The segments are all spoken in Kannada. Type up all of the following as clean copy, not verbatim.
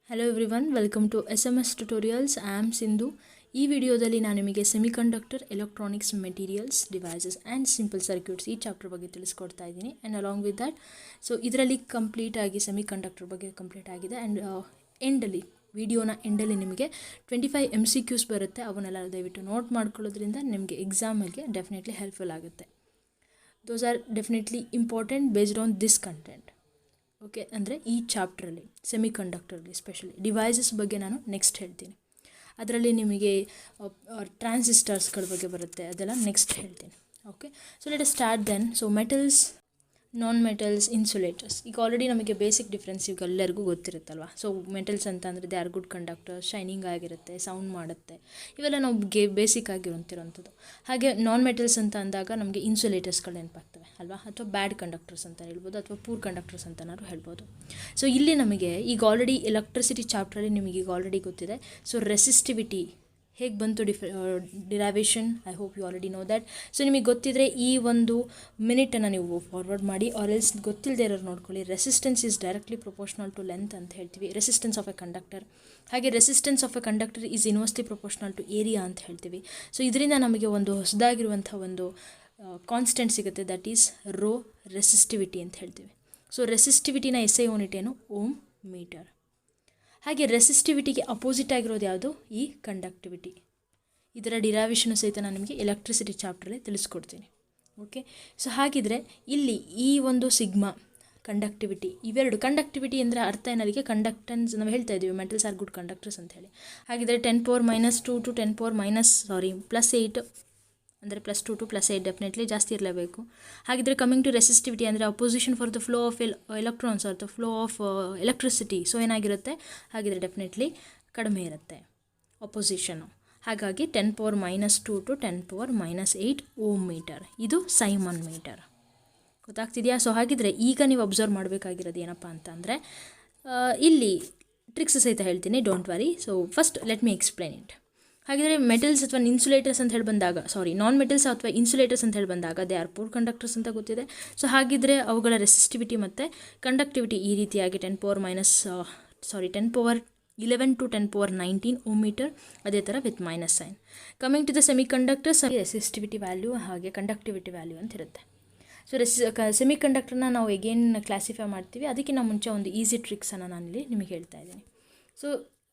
Hello everyone, welcome to SMS Tutorials. I am Sindhu. ಈ ವಿಡಿಯೋದಲ್ಲಿ ನಾನು ನಿಮಗೆ semiconductor, electronics materials, devices and simple circuits ಈ ಚಾಪ್ಟರ್ ಬಗ್ಗೆ ತಿಳಿಸ್ಕೊಡ್ತಾ ಇದ್ದೀನಿ. ಆ್ಯಂಡ್ ಅಲಾಂಗ್ ವಿತ್ ದ್ಯಾಟ್ ಇದರಲ್ಲಿ ಕಂಪ್ಲೀಟಾಗಿ ಸೆಮಿಕಂಡಕ್ಟರ್ ಬಗ್ಗೆ ಕಂಪ್ಲೀಟ್ ಆಗಿದೆ. ಆ್ಯಂಡ್ ಎಂಡಲ್ಲಿ ವಿಡಿಯೋನ ಎಂಡಲ್ಲಿ ನಿಮಗೆ 25 MCQs ಬರುತ್ತೆ. ಅವನ್ನೆಲ್ಲ ದಯವಿಟ್ಟು ನೋಟ್ ಮಾಡ್ಕೊಳ್ಳೋದ್ರಿಂದ ನಿಮಗೆ ಎಕ್ಸಾಮಲ್ಲಿ ಡೆಫಿನೆಟ್ಲಿ ಹೆಲ್ಪ್ಫುಲ್ ಆಗುತ್ತೆ. Those are definitely important based on this content. Okay, ಅಂದರೆ ಈ ಚಾಪ್ಟ್ರಲ್ಲಿ ಸೆಮಿಕಂಡಕ್ಟರ್ಲಿ ಸ್ಪೆಷಲಿ ಡಿವೈಸಸ್ ಬಗ್ಗೆ ನಾನು ನೆಕ್ಸ್ಟ್ ಹೇಳ್ತೀನಿ. ಅದರಲ್ಲಿ ನಿಮಗೆ ಟ್ರಾನ್ಸಿಸ್ಟರ್ಸ್ಗಳ ಬಗ್ಗೆ ಬರುತ್ತೆ, ಅದೆಲ್ಲ ನೆಕ್ಸ್ಟ್ ಹೇಳ್ತೀನಿ. Okay, so let us start then. So metals, non metals, insulators. ಈಗ ಆಲ್ರೆಡಿ ನಮಗೆ ಬೇಸಿಕ್ ಡಿಫ್ರೆನ್ಸ್ ಈಗ ಎಲ್ಲರಿಗೂ ಗೊತ್ತಿರುತ್ತಲ್ವ. ಸೊ ಮೆಟಲ್ಸ್ ಅಂತ ಅಂದರೆ they are good conductor, shining ಆಗಿರುತ್ತೆ, ಸೌಂಡ್ ಮಾಡುತ್ತೆ, ಇವೆಲ್ಲ ನಾವು ಬೇಸಿಕ್ ಆಗಿರುವಂಥದ್ದು. ಹಾಗೆ ನಾನ್ ಮೆಟಲ್ಸ್ ಅಂತ ಅಂದಾಗ ನಮಗೆ ಇನ್ಸುಲೇಟರ್ಸ್ಗಳು ನೆನಪಾಗ್ತವೆ ಅಲ್ವಾ, ಅಥವಾ ಬ್ಯಾಡ್ ಕಂಡಕ್ಟರ್ಸ್ ಅಂತ ಹೇಳ್ಬೋದು, ಅಥವಾ ಪೂರ್ ಕಂಡಕ್ಟರ್ಸ್ ಅಂತನಾದ್ರು ಹೇಳ್ಬೋದು. ಸೊ ಇಲ್ಲಿ ನಮಗೆ ಈಗ ಆಲ್ರೆಡಿ ಎಲೆಕ್ಟ್ರಿಸಿಟಿ ಚಾಪ್ಟ್ರಲ್ಲಿ ನಿಮಗೆ ಈಗ ಆಲ್ರೆಡಿ ಗೊತ್ತಿದೆ. ಸೊ ರೆಸಿಸ್ಟಿವಿಟಿ ಹೇಗೆ ಬಂತು derivation, I hope you already know that. So ನಿಮಗೆ ಗೊತ್ತಿದ್ದರೆ ಈ ಒಂದು ಮಿನಿಟನ್ನು ನೀವು ಫಾರ್ವರ್ಡ್ ಮಾಡಿ, ಆರ್ ಎಲ್ಸ್ ಗೊತ್ತಿಲ್ಲದೆ ಇರೋರು ನೋಡ್ಕೊಳ್ಳಿ. Resistance is directly proportional to length ಅಂತ ಹೇಳ್ತೀವಿ, ರೆಸಿಸ್ಟೆನ್ಸ್ ಆಫ್ ಎ ಕಂಡಕ್ಟರ್. ಹಾಗೆ resistance of a conductor is inversely proportional to area ಅಂತ ಹೇಳ್ತೀವಿ. ಸೊ ಇದರಿಂದ ನಮಗೆ ಒಂದು ಹೊಸದಾಗಿರುವಂಥ ಒಂದು ಕಾನ್ಸ್ಟೆಂಟ್ ಸಿಗುತ್ತೆ, ದಟ್ ಈಸ್ ರೋ ರೆಸಿಸ್ಟಿವಿಟಿ ಅಂತ ಹೇಳ್ತೀವಿ. ಸೊ ರೆಸಿಸ್ಟಿವಿಟಿನ ಎಸ್ ಐ ಯೂನಿಟ್ ಏನು, ಓಮ್ ಮೀಟರ್. ಹಾಗೆ ರೆಸಿಸ್ಟಿವಿಟಿಗೆ ಅಪೋಸಿಟ್ ಆಗಿರೋದು ಯಾವುದು, ಈ ಕಂಡಕ್ಟಿವಿಟಿ. ಇದರ ಡಿರೈವೇಷನ್ ಸಹಿತ ನಾನು ನಿಮಗೆ ಎಲೆಕ್ಟ್ರಿಸಿಟಿ ಚಾಪ್ಟ್ರಲ್ಲಿ ತಿಳಿಸ್ಕೊಡ್ತೀನಿ. ಓಕೆ, ಸೊ ಹಾಗಿದ್ರೆ ಇಲ್ಲಿ ಈ ಒಂದು ಸಿಗ್ಮಾ ಕಂಡಕ್ಟಿವಿಟಿ, ಇವೆರಡು ಕಂಡಕ್ಟಿವಿಟಿ ಅಂದರೆ ಅರ್ಥ ಏನಲ್ಲಿಗೆ, ಕಂಡಕ್ಟೆನ್ಸ್ ನಾವು ಹೇಳ್ತಾ ಇದ್ದೀವಿ ಮೆಟಲ್ಸ್ ಆರ್ ಗುಡ್ ಕಂಡಕ್ಟರ್ಸ್ ಅಂತ ಹೇಳಿ. ಹಾಗಿದ್ರೆ 10⁻² ಟು 10⁻8 ಅಂದರೆ +2 to +8 ಡೆಫಿನೆಟ್ಲಿ ಜಾಸ್ತಿ ಇರಲೇಬೇಕು. ಹಾಗಿದ್ರೆ ಕಮಿಂಗ್ ಟು ರೆಸಿಸ್ಟಿವಿಟಿ ಅಂದರೆ opposition for the flow of electrons are the flow of electricity. So ಏನಾಗಿರುತ್ತೆ, ಹಾಗಿದ್ರೆ ಡೆಫಿನೆಟ್ಲಿ ಕಡಿಮೆ ಇರುತ್ತೆ ಅಪೋಸಿಷನು. ಹಾಗಾಗಿ 10⁻² ಟು 10⁻8 ಓಮ್ ಮೀಟರ್, ಇದು ಸೈಮನ್ ಮೀಟರ್. ಗೊತ್ತಾಗ್ತಿದೆಯಾ? ಸೊ ಹಾಗಿದ್ರೆ ಈಗ ನೀವು ಅಬ್ಸರ್ವ್ ಮಾಡಬೇಕಾಗಿರೋದು ಏನಪ್ಪ ಅಂತ ಅಂದರೆ, ಇಲ್ಲಿ ಟ್ರಿಕ್ಸ್ ಸಹಿತ ಹೇಳ್ತೀನಿ, don't worry. So first let me explain it. ಹಾಗಿದ್ರೆ ಮೆಟಲ್ಸ್ ಅಥವಾ ಇನ್ಸುಲೇಟರ್ಸ್ ಅಂತ ಹೇಳಿ ಬಂದಾಗ, ನಾನ್ ಮೆಟಲ್ಸ್ ಅಥವಾ ಇನ್ಸುಲೇಟರ್ಸ್ ಅಂತ ಹೇಳಿ ಬಂದಾಗ ದೇ ಆರ್ ಪೂರ್ ಕಂಡಕ್ಟರ್ಸ್ ಅಂತ ಗೊತ್ತಿದೆ. ಸೊ ಹಾಗಿದ್ರೆ ಅವುಗಳ ರೆಸಿಸ್ಟಿವಿಟಿ ಮತ್ತು ಕಂಡಕ್ಟಿವಿಟಿ ಈ ರೀತಿಯಾಗಿ 10⁻11 ಟು 10⁻19 ಓಮ್ ಮೀಟರ್, ಅದೇ ಥರ with minus sign. Coming to the semiconductors, resistivity value ಹಾಗೆ ಕಂಡಕ್ಟಿವಿಟಿ ವ್ಯಾಲ್ಯೂ ಅಂತ ಇರುತ್ತೆ. ಸೊ ಸೆಮಿಕಂಡಕ್ಟರ್ನ ನಾವು ಎಗೇನ್ ಕ್ಲಾಸಿಫೈ ಮಾಡ್ತೀವಿ. ಅದಕ್ಕಿಂತ ಮುಂಚೆ ಒಂದು ಈಸಿ ಟ್ರಿಕ್ಸನ್ನು ನಾನಿಲ್ಲಿ ನಿಮಗೆ ಹೇಳ್ತಾ ಇದ್ದೀನಿ. ಸೊ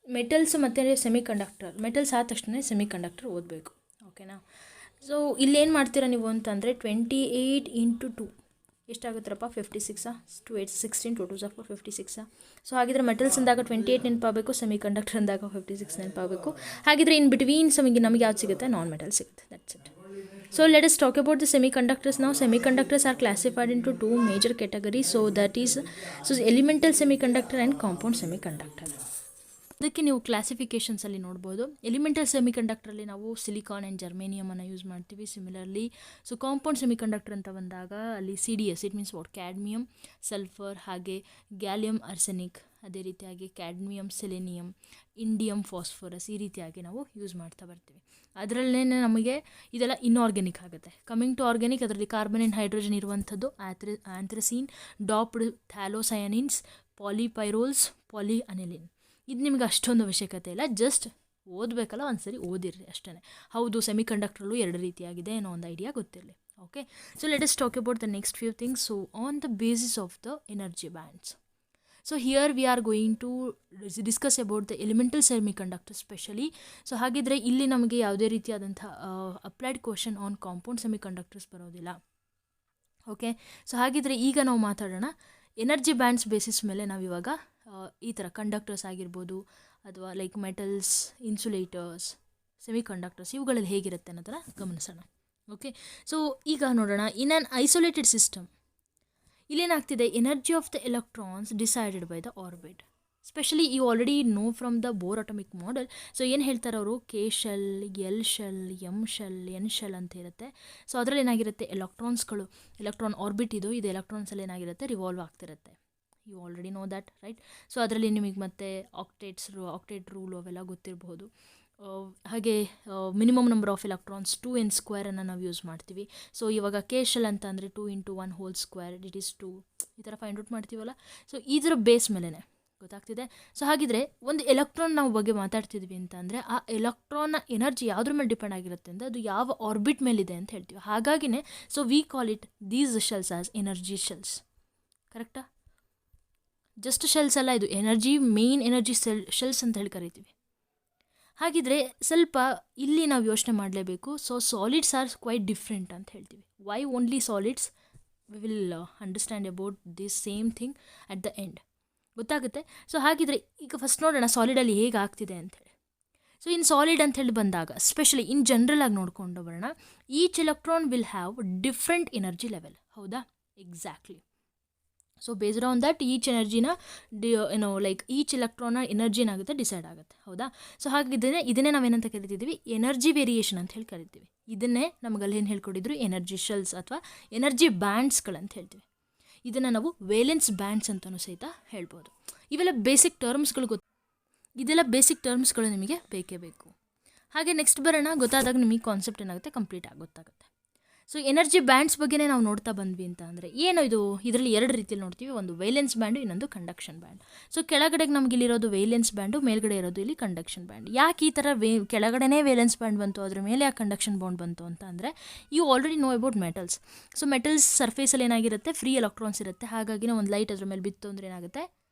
ಮೆಟಲ್ಸ್ ಮತ್ತು ಸೆಮಿಕಂಡಕ್ಟರ್, ಮೆಟಲ್ಸ್ ಆದ ತಕ್ಷಣ ಸೆಮಿಕಂಡಕ್ಟರ್ ಓದಬೇಕು. ಓಕೆನಾ? ಸೊ ಇಲ್ಲೇನು ಮಾಡ್ತೀರಾ ನೀವು ಅಂತಂದರೆ 28 × 2 ಎಷ್ಟಾಗುತ್ತರಪ್ಪ, 56. 2 8 16, 2 2 4 56. ಸೊ ಹಾಗಿದ್ರೆ ಮೆಟಲ್ಸ್ ಅಂದಾಗ 28 ನೆನಪಾಗಬೇಕು, ಸೆಮಿಕಂಡಕ್ಟರ್ ಅಂದಾಗ 56 ನೆನಪಾಗಬೇಕು. ಹಾಗಿದ್ರೆ ಇನ್ ಬಿಟ್ವೀನ್ ನಮಗೆ ಯಾವ್ದು ಸಿಗುತ್ತೆ, ನಾನ್ ಮೆಟಲ್ ಸಿಗುತ್ತೆ. That's it. So let us talk about the semiconductors now. Semiconductors are classified into two major categories. So that is elemental semiconductor and compound semiconductor. ಅದಕ್ಕೆ ನೀವು ಕ್ಲಾಸಿಫಿಕೇಷನ್ಸಲ್ಲಿ ನೋಡ್ಬೋದು. ಎಲಿಮೆಂಟಲ್ ಸೆಮಿಕಂಡಕ್ಟ್ರಲ್ಲಿ ನಾವು ಸಿಲಿಕಾನ್ ಆ್ಯಂಡ್ ಜರ್ಮೇನಿಯಮನ್ನು ಯೂಸ್ ಮಾಡ್ತೀವಿ. ಸಿಮಿಲರ್ಲಿ ಕಾಂಪೌಂಡ್ ಸೆಮಿಕಂಡಕ್ಟರ್ ಅಂತ ಬಂದಾಗ ಅಲ್ಲಿ CDS, it means cadmium, sulphur, ಹಾಗೆ ಗ್ಯಾಲಿಯಮ್ ಆರ್ಸೆನಿಕ್, ಅದೇ ರೀತಿಯಾಗಿ ಕ್ಯಾಡ್ಮಿಯಮ್, ಸೆಲೆನಿಯಮ್, ಇಂಡಿಯಮ್, ಫಾಸ್ಫರಸ್, ಈ ರೀತಿಯಾಗಿ ನಾವು ಯೂಸ್ ಮಾಡ್ತಾ ಬರ್ತೀವಿ. ಅದರಲ್ಲೇ ನಮಗೆ ಇದೆಲ್ಲ ಇನ್ಆರ್ಗ್ಯಾನಿಕ್ ಆಗುತ್ತೆ. ಕಮಿಂಗ್ ಟು ಆರ್ಗ್ಯಾನಿಕ್, ಅದರಲ್ಲಿ ಕಾರ್ಬನ್ ಆ್ಯಂಡ್ ಹೈಡ್ರೋಜನ್ ಇರುವಂಥದ್ದು, ಆಂಥ್ರಸೀನ್, ಡಾಪ್ಡ್ ಥ್ಯಾಲೋಸಯಾನಿನ್ಸ್, ಪಾಲಿಪೈರೋಲ್ಸ್, ಪಾಲಿಅನಿಲಿನ್. ಇದು ನಿಮಗೆ ಅಷ್ಟೊಂದು ಅವಶ್ಯಕತೆ ಇಲ್ಲ, ಜಸ್ಟ್ ಓದಬೇಕಲ್ಲ ಒಂದ್ಸರಿ ಓದಿರ್ರಿ ಅಷ್ಟೇ. ಹೌದು, ಸೆಮಿಕಂಡಕ್ಟ್ರಲ್ಲೂ ಎರಡು ರೀತಿಯಾಗಿದೆ ಅನ್ನೋ ಒಂದು ಐಡಿಯಾ ಗೊತ್ತಿರಲಿ. Okay, so let us talk about the next few things. So on the basis of the energy bands. So here we are going to discuss about the elemental semiconductor specially. So ಹಾಗಿದ್ರೆ ಇಲ್ಲಿ ನಮಗೆ ಯಾವುದೇ ರೀತಿಯಾದಂಥ applied question on compound semiconductors ಬರೋದಿಲ್ಲ. ಓಕೆ, ಸೊ ಹಾಗಿದ್ರೆ ಈಗ ನಾವು ಮಾತಾಡೋಣ ಎನರ್ಜಿ ಬ್ಯಾಂಡ್ಸ್ ಬೇಸಿಸ್ ಮೇಲೆ. ನಾವಿವಾಗ ಈ ಥರ ಕಂಡಕ್ಟರ್ಸ್ ಆಗಿರ್ಬೋದು, ಅಥವಾ ಲೈಕ್ ಮೆಟಲ್ಸ್, ಇನ್ಸುಲೇಟರ್ಸ್, ಸೆಮಿಕಂಡಕ್ಟರ್ಸ್, ಇವುಗಳಲ್ಲಿ ಹೇಗಿರುತ್ತೆ ಅನ್ನೋದನ್ನು ಗಮನಿಸೋಣ. ಓಕೆ, ಸೊ ಈಗ ನೋಡೋಣ. ಇನ್ ಆ್ಯನ್ ಐಸೋಲೇಟೆಡ್ ಸಿಸ್ಟಮ್ ಇಲ್ಲೇನಾಗ್ತಿದೆ, energy of the electrons decided by the orbit. Specially you already know from the Bohr atomic model. So ಏನು ಹೇಳ್ತಾರೆ ಅವರು, K shell, L shell, M shell, N shell ಅಂತ ಇರುತ್ತೆ. ಸೊ ಅದರಲ್ಲಿ ಏನಾಗಿರುತ್ತೆ, ಎಲೆಕ್ಟ್ರಾನ್ಸ್ಗಳು, ಎಲೆಕ್ಟ್ರಾನ್ ಆರ್ಬಿಟ್ ಇದು ಎಲೆಕ್ಟ್ರಾನ್ಸಲ್ಲಿ ಏನಾಗಿರುತ್ತೆ, ರಿವಾಲ್ವ್ ಆಗ್ತಿರುತ್ತೆ. You already know that, right? So ಅದರಲ್ಲಿ ನಿಮಗೆ ಮತ್ತೆ ಆಕ್ಟೇಟ್ ರೂಲು ಅವೆಲ್ಲ ಗೊತ್ತಿರಬಹುದು. ಹಾಗೆ minimum number of electrons 2n² ನಾವು ಯೂಸ್ ಮಾಡ್ತೀವಿ. ಸೊ ಇವಾಗ K ಶೆಲ್ ಅಂತ ಅಂದರೆ 2 × 1² ಇಟ್ ಈಸ್ 2, ಈ ಥರ ಫೈಂಡ್ ಔಟ್ ಮಾಡ್ತೀವಲ್ಲ. ಸೊ ಇದರ ಬೇಸ್ ಮೇಲೇ ಗೊತ್ತಾಗ್ತಿದೆ. ಸೊ ಹಾಗಿದ್ರೆ ಒಂದು ಎಲೆಕ್ಟ್ರಾನ್ ನಾವು ಬಗ್ಗೆ ಮಾತಾಡ್ತಿದ್ವಿ ಅಂತ ಅಂದರೆ ಆ ಎಲೆಕ್ಟ್ರಾನ್ನ ಎನರ್ಜಿ ಯಾವುದ್ರ ಮೇಲೆ ಡಿಪೆಂಡ್ ಆಗಿರುತ್ತೆ ಅಂದರೆ ಅದು ಯಾವ ಆರ್ಬಿಟ್ ಮೇಲಿದೆ ಅಂತ ಹೇಳ್ತೀವಿ. ಹಾಗಾಗಿನೇ so we call it these shells as energy shells. ಕರೆಕ್ಟಾ? ಜಸ್ಟ್ ಶೆಲ್ಸ್ ಅಲ್ಲ, ಇದು ಮೇನ್ ಎನರ್ಜಿ ಶೆಲ್ಸ್ ಅಂತ ಹೇಳಿ ಕರಿತೀವಿ. ಹಾಗಿದ್ರೆ ಸ್ವಲ್ಪ ಇಲ್ಲಿ ನಾವು ಯೋಚನೆ ಮಾಡಲೇಬೇಕು. So solids are quite different ಅಂತ ಹೇಳ್ತೀವಿ. Why only solids? We will understand about this same thing at the end, ಗೊತ್ತಾಗುತ್ತೆ. ಸೊ ಹಾಗಿದ್ರೆ ಈಗ ಫಸ್ಟ್ ನೋಡೋಣ ಸಾಲಿಡಲ್ಲಿ ಹೇಗೆ ಆಗ್ತಿದೆ ಅಂಥೇಳಿ. ಸೊ ಇನ್ ಸಾಲಿಡ್ ಅಂತ ಹೇಳಿ ಬಂದಾಗ ಸ್ಪೆಷಲಿ ಇನ್ ಜನರಲ್ ಆಗಿ ನೋಡ್ಕೊಂಡು ಬರೋಣ. Each electron will have different energy level. ಹೌದಾ? Exactly. So based on that each ಎನರ್ಜಿನ ಈಚ್ ಎಲೆಕ್ಟ್ರಾನ್ನ ಎನರ್ಜಿ ಏನಾಗುತ್ತೆ ಡಿಸೈಡ್ ಆಗುತ್ತೆ. ಹೌದಾ? ಸೊ ಹಾಗಿದ್ರೆ ಇದನ್ನೇ ನಾವೇನಂತ ಕರಿತಿದ್ದೀವಿ? ಎನರ್ಜಿ ವೇರಿಯೇಷನ್ ಅಂತ ಹೇಳಿ ಕರಿತೀವಿ. ಇದನ್ನೇ ನಮಗಲ್ಲಿ ಏನು ಹೇಳ್ಕೊಟ್ಟಿದ್ರು? ಎನರ್ಜಿ ಶೆಲ್ಸ್ ಅಥವಾ ಎನರ್ಜಿ ಬ್ಯಾಂಡ್ಸ್ಗಳಂತ ಹೇಳ್ತೀವಿ. ಇದನ್ನು ನಾವು ವೇಲೆನ್ಸ್ ಬ್ಯಾಂಡ್ಸ್ ಅಂತಲೂ ಸಹಿತ ಹೇಳ್ಬೋದು. ಇದೆಲ್ಲ ಬೇಸಿಕ್ ಟರ್ಮ್ಸ್ಗಳು ನಿಮಗೆ ಬೇಕೇ ಬೇಕು. ಹಾಗೆ ನೆಕ್ಸ್ಟ್ ಬರೋಣ. ಗೊತ್ತಾದಾಗ ನಿಮಗೆ ಕಾನ್ಸೆಪ್ಟ್ ಏನಾಗುತ್ತೆ ಕಂಪ್ಲೀಟ್ ಆಗಿ ಗೊತ್ತಾಗುತ್ತೆ. ಸೊ ಎನರ್ಜಿ ಬ್ಯಾಂಡ್ಸ್ ಬಗ್ಗೆನೇ ನಾವು ನೋಡ್ತಾ ಬಂದ್ವಿ ಅಂತ ಅಂದರೆ ಏನು ಇದು? ಇದರಲ್ಲಿ ಎರಡು ರೀತಿಯಲ್ಲಿ ನೋಡ್ತೀವಿ. ಒಂದು ವೇಲೆನ್ಸ್ ಬ್ಯಾಂಡು, ಇನ್ನೊಂದು ಕಂಡಕ್ಷನ್ ಬ್ಯಾಂಡ್. ಸೊ ಕೆಳಗಡೆಗೆ ನಮಗೆ ಇಲ್ಲಿರೋದು ವೇಲೆನ್ಸ್ ಬ್ಯಾಂಡು, ಮೇಲ್ಗಡೆ ಇರೋದು ಇಲ್ಲಿ ಕಂಡಕ್ಷನ್ ಬ್ಯಾಂಡ್. ಯಾಕೆ ಈ ಥರ ಕೆಳಗಡೆನೇ ವೇಲೆನ್ಸ್ ಬ್ಯಾಂಡ್ ಬಂತು, ಅದ್ರ ಮೇಲೆ ಯಾಕೆ ಕಂಡಕ್ಷನ್ ಬಾಂಡ್ ಬಂತು ಅಂತ ಅಂದರೆ you already know about metals. So metals ಸರ್ಫೇಸಲ್ಲಿ ಏನಾಗಿರುತ್ತೆ? ಫ್ರೀ ಎಲೆಕ್ಟ್ರಾನ್ಸ್ ಇರುತ್ತೆ. ಹಾಗಾಗಿ ಒಂದು ಲೈಟ್ ಅದ್ರ ಮೇಲೆ ಬಿತ್ತು ಅಂದರೆ ಏನಾಗುತ್ತೆ?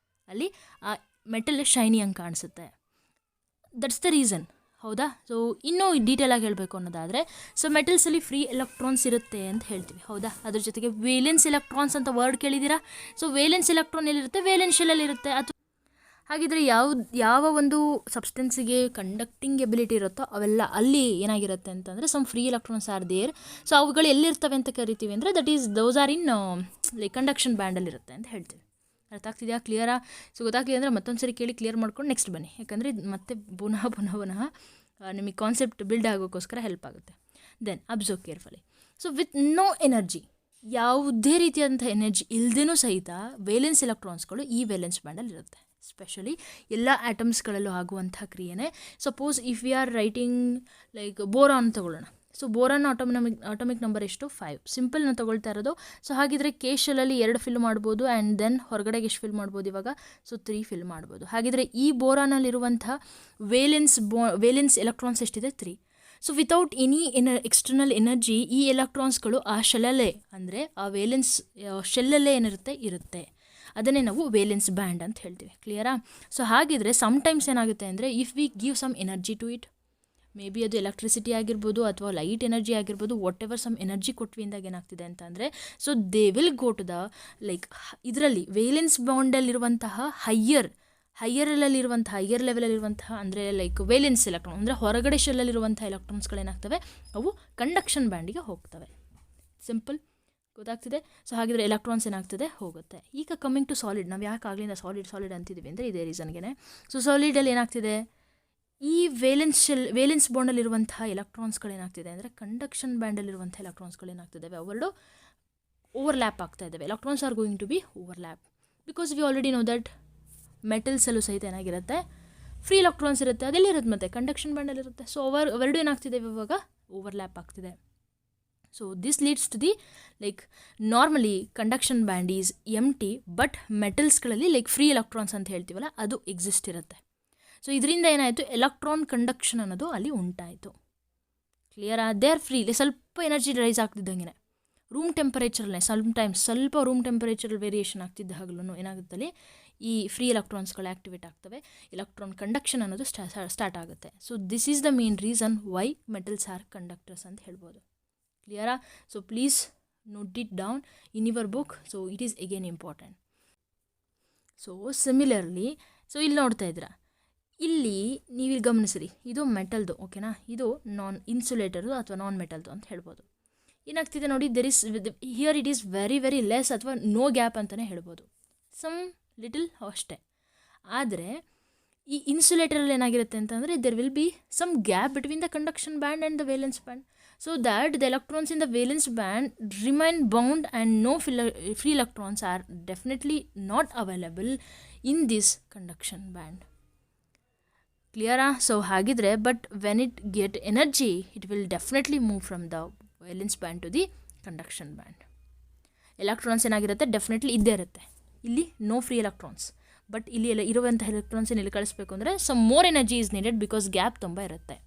ಅಲ್ಲಿ ಆ ಮೆಟಲ್ ಶೈನಿ ಹಂಗೆ ಕಾಣಿಸುತ್ತೆ. That's the reason. ಹೌದಾ? ಸೊ ಇನ್ನೂ ಡೀಟೇಲಾಗಿ ಹೇಳಬೇಕು ಅನ್ನೋದಾದರೆ ಸೊ ಮೆಟಲ್ಸಲ್ಲಿ ಫ್ರೀ ಎಲೆಕ್ಟ್ರಾನ್ಸ್ ಇರುತ್ತೆ ಅಂತ ಹೇಳ್ತೀವಿ. ಹೌದಾ? ಅದ್ರ ಜೊತೆಗೆ ವೇಲೆನ್ಸ್ ಎಲೆಕ್ಟ್ರಾನ್ಸ್ ಅಂತ ವರ್ಡ್ ಕೇಳಿದ್ದೀರಾ? ಸೊ ವೇಲೆನ್ಸ್ ಎಲೆಕ್ಟ್ರಾನ್ ಎಲ್ಲಿರುತ್ತೆ? ವೇಲೆನ್ಸ್ ಶೆಲ್ಲಲ್ಲಿರುತ್ತೆ. ಅಥವಾ ಹಾಗಿದ್ರೆ ಯಾವ ಒಂದು ಸಬ್ಸ್ಟೆನ್ಸಿಗೆ ಕಂಡಕ್ಟಿಂಗ್ ಎಬಿಲಿಟಿ ಇರುತ್ತೋ ಅವೆಲ್ಲ ಅಲ್ಲಿ ಏನಾಗಿರುತ್ತೆ ಅಂತಂದರೆ some free electrons are there. So ಅವುಗಳು ಎಲ್ಲಿರ್ತವೆ ಅಂತ ಕರಿತೀವಿ ಅಂದರೆ ದೋಸ್ ಆರ್ ಇನ್ ಕಂಡಕ್ಷನ್ ಬ್ಯಾಂಡಲ್ಲಿರುತ್ತೆ ಅಂತ ಹೇಳ್ತೀವಿ. ಅರ್ಥ ಆಗ್ತಿದೆಯಾ? ಕ್ಲಿಯರಾ? ಸೊ ಗೊತ್ತಾಗ್ತಿದೆ ಅಂದರೆ ಮತ್ತೊಂದು ಸರಿ ಕೇಳಿ ಕ್ಲಿಯರ್ ಮಾಡ್ಕೊಂಡು ನೆಕ್ಸ್ಟ್ ಬನ್ನಿ. ಯಾಕಂದರೆ ಇದು ಮತ್ತೆ ಪುನಃ ನಿಮಗೆ ಕಾನ್ಸೆಪ್ಟ್ ಬಿಲ್ಡ್ ಆಗೋಕ್ಕೋಸ್ಕರ ಹೆಲ್ಪ್ ಆಗುತ್ತೆ. Then observe carefully. So with no energy, ಯಾವುದೇ ರೀತಿಯಾದಂಥ ಎನರ್ಜಿ ಇಲ್ಲದೇನೂ ಸಹಿತ ವೇಲೆನ್ಸ್ ಎಲೆಕ್ಟ್ರಾನ್ಸ್ಗಳು ಈ ವೇಲೆನ್ಸ್ ಬ್ಯಾಂಡಲ್ಲಿ ಇರುತ್ತೆ. ಸ್ಪೆಷಲಿ ಎಲ್ಲ ಆಟಮ್ಸ್ಗಳಲ್ಲೂ ಆಗುವಂಥ ಕ್ರಿಯೆನೇ. Suppose if we are writing boron ತಗೊಳ್ಳೋಣ. ಸೊ ಬೋರಾನ್ ಆಟೋಮಿಕ್ ನಂಬರ್ ಎಷ್ಟು? 5. ಸಿಂಪಲ್ನ ತೊಗೊಳ್ತಾ ಇರೋದು. ಸೊ ಹಾಗಿದ್ರೆ ಕೇಶಲಲ್ಲಿ 2 ಫಿಲ್ ಮಾಡ್ಬೋದು ಆ್ಯಂಡ್ ದೆನ್ ಹೊರಗಡೆಗೆ ಎಷ್ಟು ಫಿಲ್ ಮಾಡ್ಬೋದು ಇವಾಗ? ಸೊ 3 ಫಿಲ್ ಮಾಡ್ಬೋದು. ಹಾಗಿದ್ರೆ ಈ ಬೋರಾನಲ್ಲಿರುವಂಥ ವೇಲೆನ್ಸ್ ಎಲೆಕ್ಟ್ರಾನ್ಸ್ ಎಷ್ಟಿದೆ? 3. So without any external energy ಈ ಎಲೆಕ್ಟ್ರಾನ್ಸ್ಗಳು ಆ ಶೆಲ್ಲಲ್ಲೇ ಅಂದರೆ ಆ ವೇಲೆನ್ಸ್ ಶೆಲ್ಲಲ್ಲೇ ಇರುತ್ತೆ. ಅದನ್ನೇ ನಾವು ವೇಲೆನ್ಸ್ ಬ್ಯಾಂಡ್ ಅಂತ ಹೇಳ್ತೀವಿ. ಕ್ಲಿಯರಾ? ಸೊ ಹಾಗಿದ್ರೆ ಸಮ್ಟೈಮ್ಸ್ ಏನಾಗುತ್ತೆ ಅಂದರೆ if we give some energy to it, may be ಅದು ಎಲೆಕ್ಟ್ರಿಸಿಟಿ ಆಗಿರ್ಬೋದು ಅಥವಾ ಲೈಟ್ ಎನರ್ಜಿ ಆಗಿರ್ಬೋದು, ವಾಟ್ ಎವರ್ ಸಮ್ ಎನರ್ಜಿ ಕೊಟ್ವಿಂದಾಗ ಏನಾಗ್ತಿದೆ ಅಂತ ಅಂದರೆ so they will go to the ಇದರಲ್ಲಿ ವೇಲೆನ್ಸ್ ಬಾಂಡಲ್ಲಿರುವಂತಹ ಹೈಯರ್ ಲೆವೆಲಲ್ಲಿರುವಂತಹ ಅಂದರೆ ವೇಲೆನ್ಸ್ ಎಲೆಕ್ಟ್ರಾನ್ ಅಂದರೆ ಹೊರಗಡೆ ಶೆಲ್ಲಲ್ಲಿರುವಂಥ ಎಲೆಕ್ಟ್ರಾನ್ಸ್ಗಳೇನಾಗ್ತವೆ? ಅವು ಕಂಡಕ್ಷನ್ ಬ್ಯಾಂಡಿಗೆ ಹೋಗ್ತವೆ. ಸಿಂಪಲ್. ಗೊತ್ತಾಗ್ತಿದೆ? ಸೊ ಹಾಗಿದ್ರೆ ಎಲೆಕ್ಟ್ರಾನ್ಸ್ ಏನಾಗ್ತದೆ? ಹೋಗುತ್ತೆ. ಈಗ ಕಮ್ಮಿಂಗ್ ಟು ಸಾಲಿಡ್. ನಾವು ಯಾಕೆ ಆಗಲಿಂದ ಸಾಲಿಡ್ ಅಂತಿದ್ದೀವಿ ಅಂದರೆ ಇದೇ ರೀಸನ್ಗೆ. ಸೊ ಸಾಲಿಡಲ್ಲಿ ಏನಾಗ್ತಿದೆ? ಈ ವೇಲೆನ್ಸ್ ಬಾಂಡಲ್ಲಿರುವಂತಹ ಎಲೆಕ್ಟ್ರಾನ್ಸ್ಗಳೇನಾಗ್ತಿದೆ ಅಂದರೆ ಕಂಡಕ್ಷನ್ ಬ್ಯಾಂಡಲ್ಲಿರುವಂಥ ಎಲೆಕ್ಟ್ರಾನ್ಸ್ಗಳೇನಾಗ್ತಿದ್ದಾವೆ? ಅವೆರಡು ಓವರ್ಲ್ಯಾಪ್ ಆಗ್ತಾ ಇದ್ದಾವೆ. Electrons are going to be overlap because we already know that ಮೆಟಲ್ಸಲ್ಲೂ ಸಹಿತ ಏನಾಗಿರುತ್ತೆ? ಫ್ರೀ ಎಲೆಕ್ಟ್ರಾನ್ಸ್ ಇರುತ್ತೆ. ಅದೆಲ್ಲಿರುತ್ತೆ ಮತ್ತೆ? ಕಂಡಕ್ಷನ್ ಬ್ಯಾಂಡಲ್ಲಿರುತ್ತೆ. ಸೊ ಅವೆರಡು ಏನಾಗ್ತಿದೆ ಇವಾಗ? ಓವರ್ಲ್ಯಾಪ್ ಆಗ್ತಿದೆ. So this leads to the normally conduction band is empty, but ಮೆಟಲ್ಸ್ಗಳಲ್ಲಿ ಫ್ರೀ ಎಲೆಕ್ಟ್ರಾನ್ಸ್ ಅಂತ ಹೇಳ್ತೀವಲ್ಲ ಅದು ಎಕ್ಸಿಸ್ಟ್ ಇರುತ್ತೆ. ಸೊ ಇದರಿಂದ ಏನಾಯಿತು? ಎಲೆಕ್ಟ್ರಾನ್ ಕಂಡಕ್ಷನ್ ಅನ್ನೋದು ಅಲ್ಲಿ ಉಂಟಾಯಿತು. ಕ್ಲಿಯರಾ? They are free. ಸ್ವಲ್ಪ ಎನರ್ಜಿ ರೈಸ್ ಆಗ್ತಿದ್ದಂಗೆ ರೂಮ್ ಟೆಂಪರೇಚರಲ್ಲೇ ಸ್ವಲ್ಪ ರೂಮ್ ಟೆಂಪರೇಚರ್ ವೇರಿಯೇಷನ್ ಆಗ್ತಿದ್ದ ಹಾಗಲೂ ಏನಾಗುತ್ತಲ್ಲಿ ಈ ಫ್ರೀ ಎಲೆಕ್ಟ್ರಾನ್ಸ್ಗಳು ಆ್ಯಕ್ಟಿವೇಟ್ ಆಗ್ತವೆ. ಎಲೆಕ್ಟ್ರಾನ್ ಕಂಡಕ್ಷನ್ ಅನ್ನೋದು ಸ್ಟಾರ್ಟ್ ಆಗುತ್ತೆ. So this is the main reason why metals are conductors ಅಂತ ಹೇಳ್ಬೋದು. ಕ್ಲಿಯರಾ? So please note it down in your book. So it is again important. So similarly so ಇಲ್ಲಿ ನೋಡ್ತಾ ಇದ್ದೀರಾ, ಇಲ್ಲಿ ನೀವು ಗಮನಿಸಿರಿ, ಇದು ಮೆಟಲ್ದು. ಓಕೆನಾ? ಇದು ನಾನ್ ಇನ್ಸುಲೇಟರ್ದು ಅಥವಾ ನಾನ್ ಮೆಟಲ್ದು ಅಂತ ಹೇಳ್ಬೋದು. ಏನಾಗ್ತಿದೆ ನೋಡಿ, here it is very very less ಅಥವಾ ನೋ ಗ್ಯಾಪ್ ಅಂತಲೇ ಹೇಳ್ಬೋದು. ಸಮ್ ಲಿಟಲ್ ಅಷ್ಟೇ. ಆದರೆ ಈ ಇನ್ಸುಲೇಟರಲ್ಲಿ ಏನಾಗಿರುತ್ತೆ ಅಂತಂದರೆ there will be some gap between the conduction band and the valence band. So that the electrons in the valence band remain bound and no free electrons are definitely not available in this conduction band. ಕ್ಲಿಯರಾ? ಸೊ ಹಾಗಿದ್ರೆ but when it get energy it will definitely move from the valence band to the conduction band. Electrons ಏನಾಗಿರುತ್ತೆ? ಡೆಫಿನೆಟ್ಲಿ ಇದ್ದೇ ಇರುತ್ತೆ. ಇಲ್ಲಿ ನೋ ಫ್ರೀ ಎಲೆಕ್ಟ್ರಾನ್ಸ್, ಬಟ್ ಇಲ್ಲಿ ಎಲ್ಲ ಇರುವಂಥ ಎಲೆಕ್ಟ್ರಾನ್ಸನ್ನು ಇಲ್ಲಿ ಕಳಿಸ್ಬೇಕು ಅಂದರೆ some more energy is needed because gap ತುಂಬ ಇರುತ್ತೆ.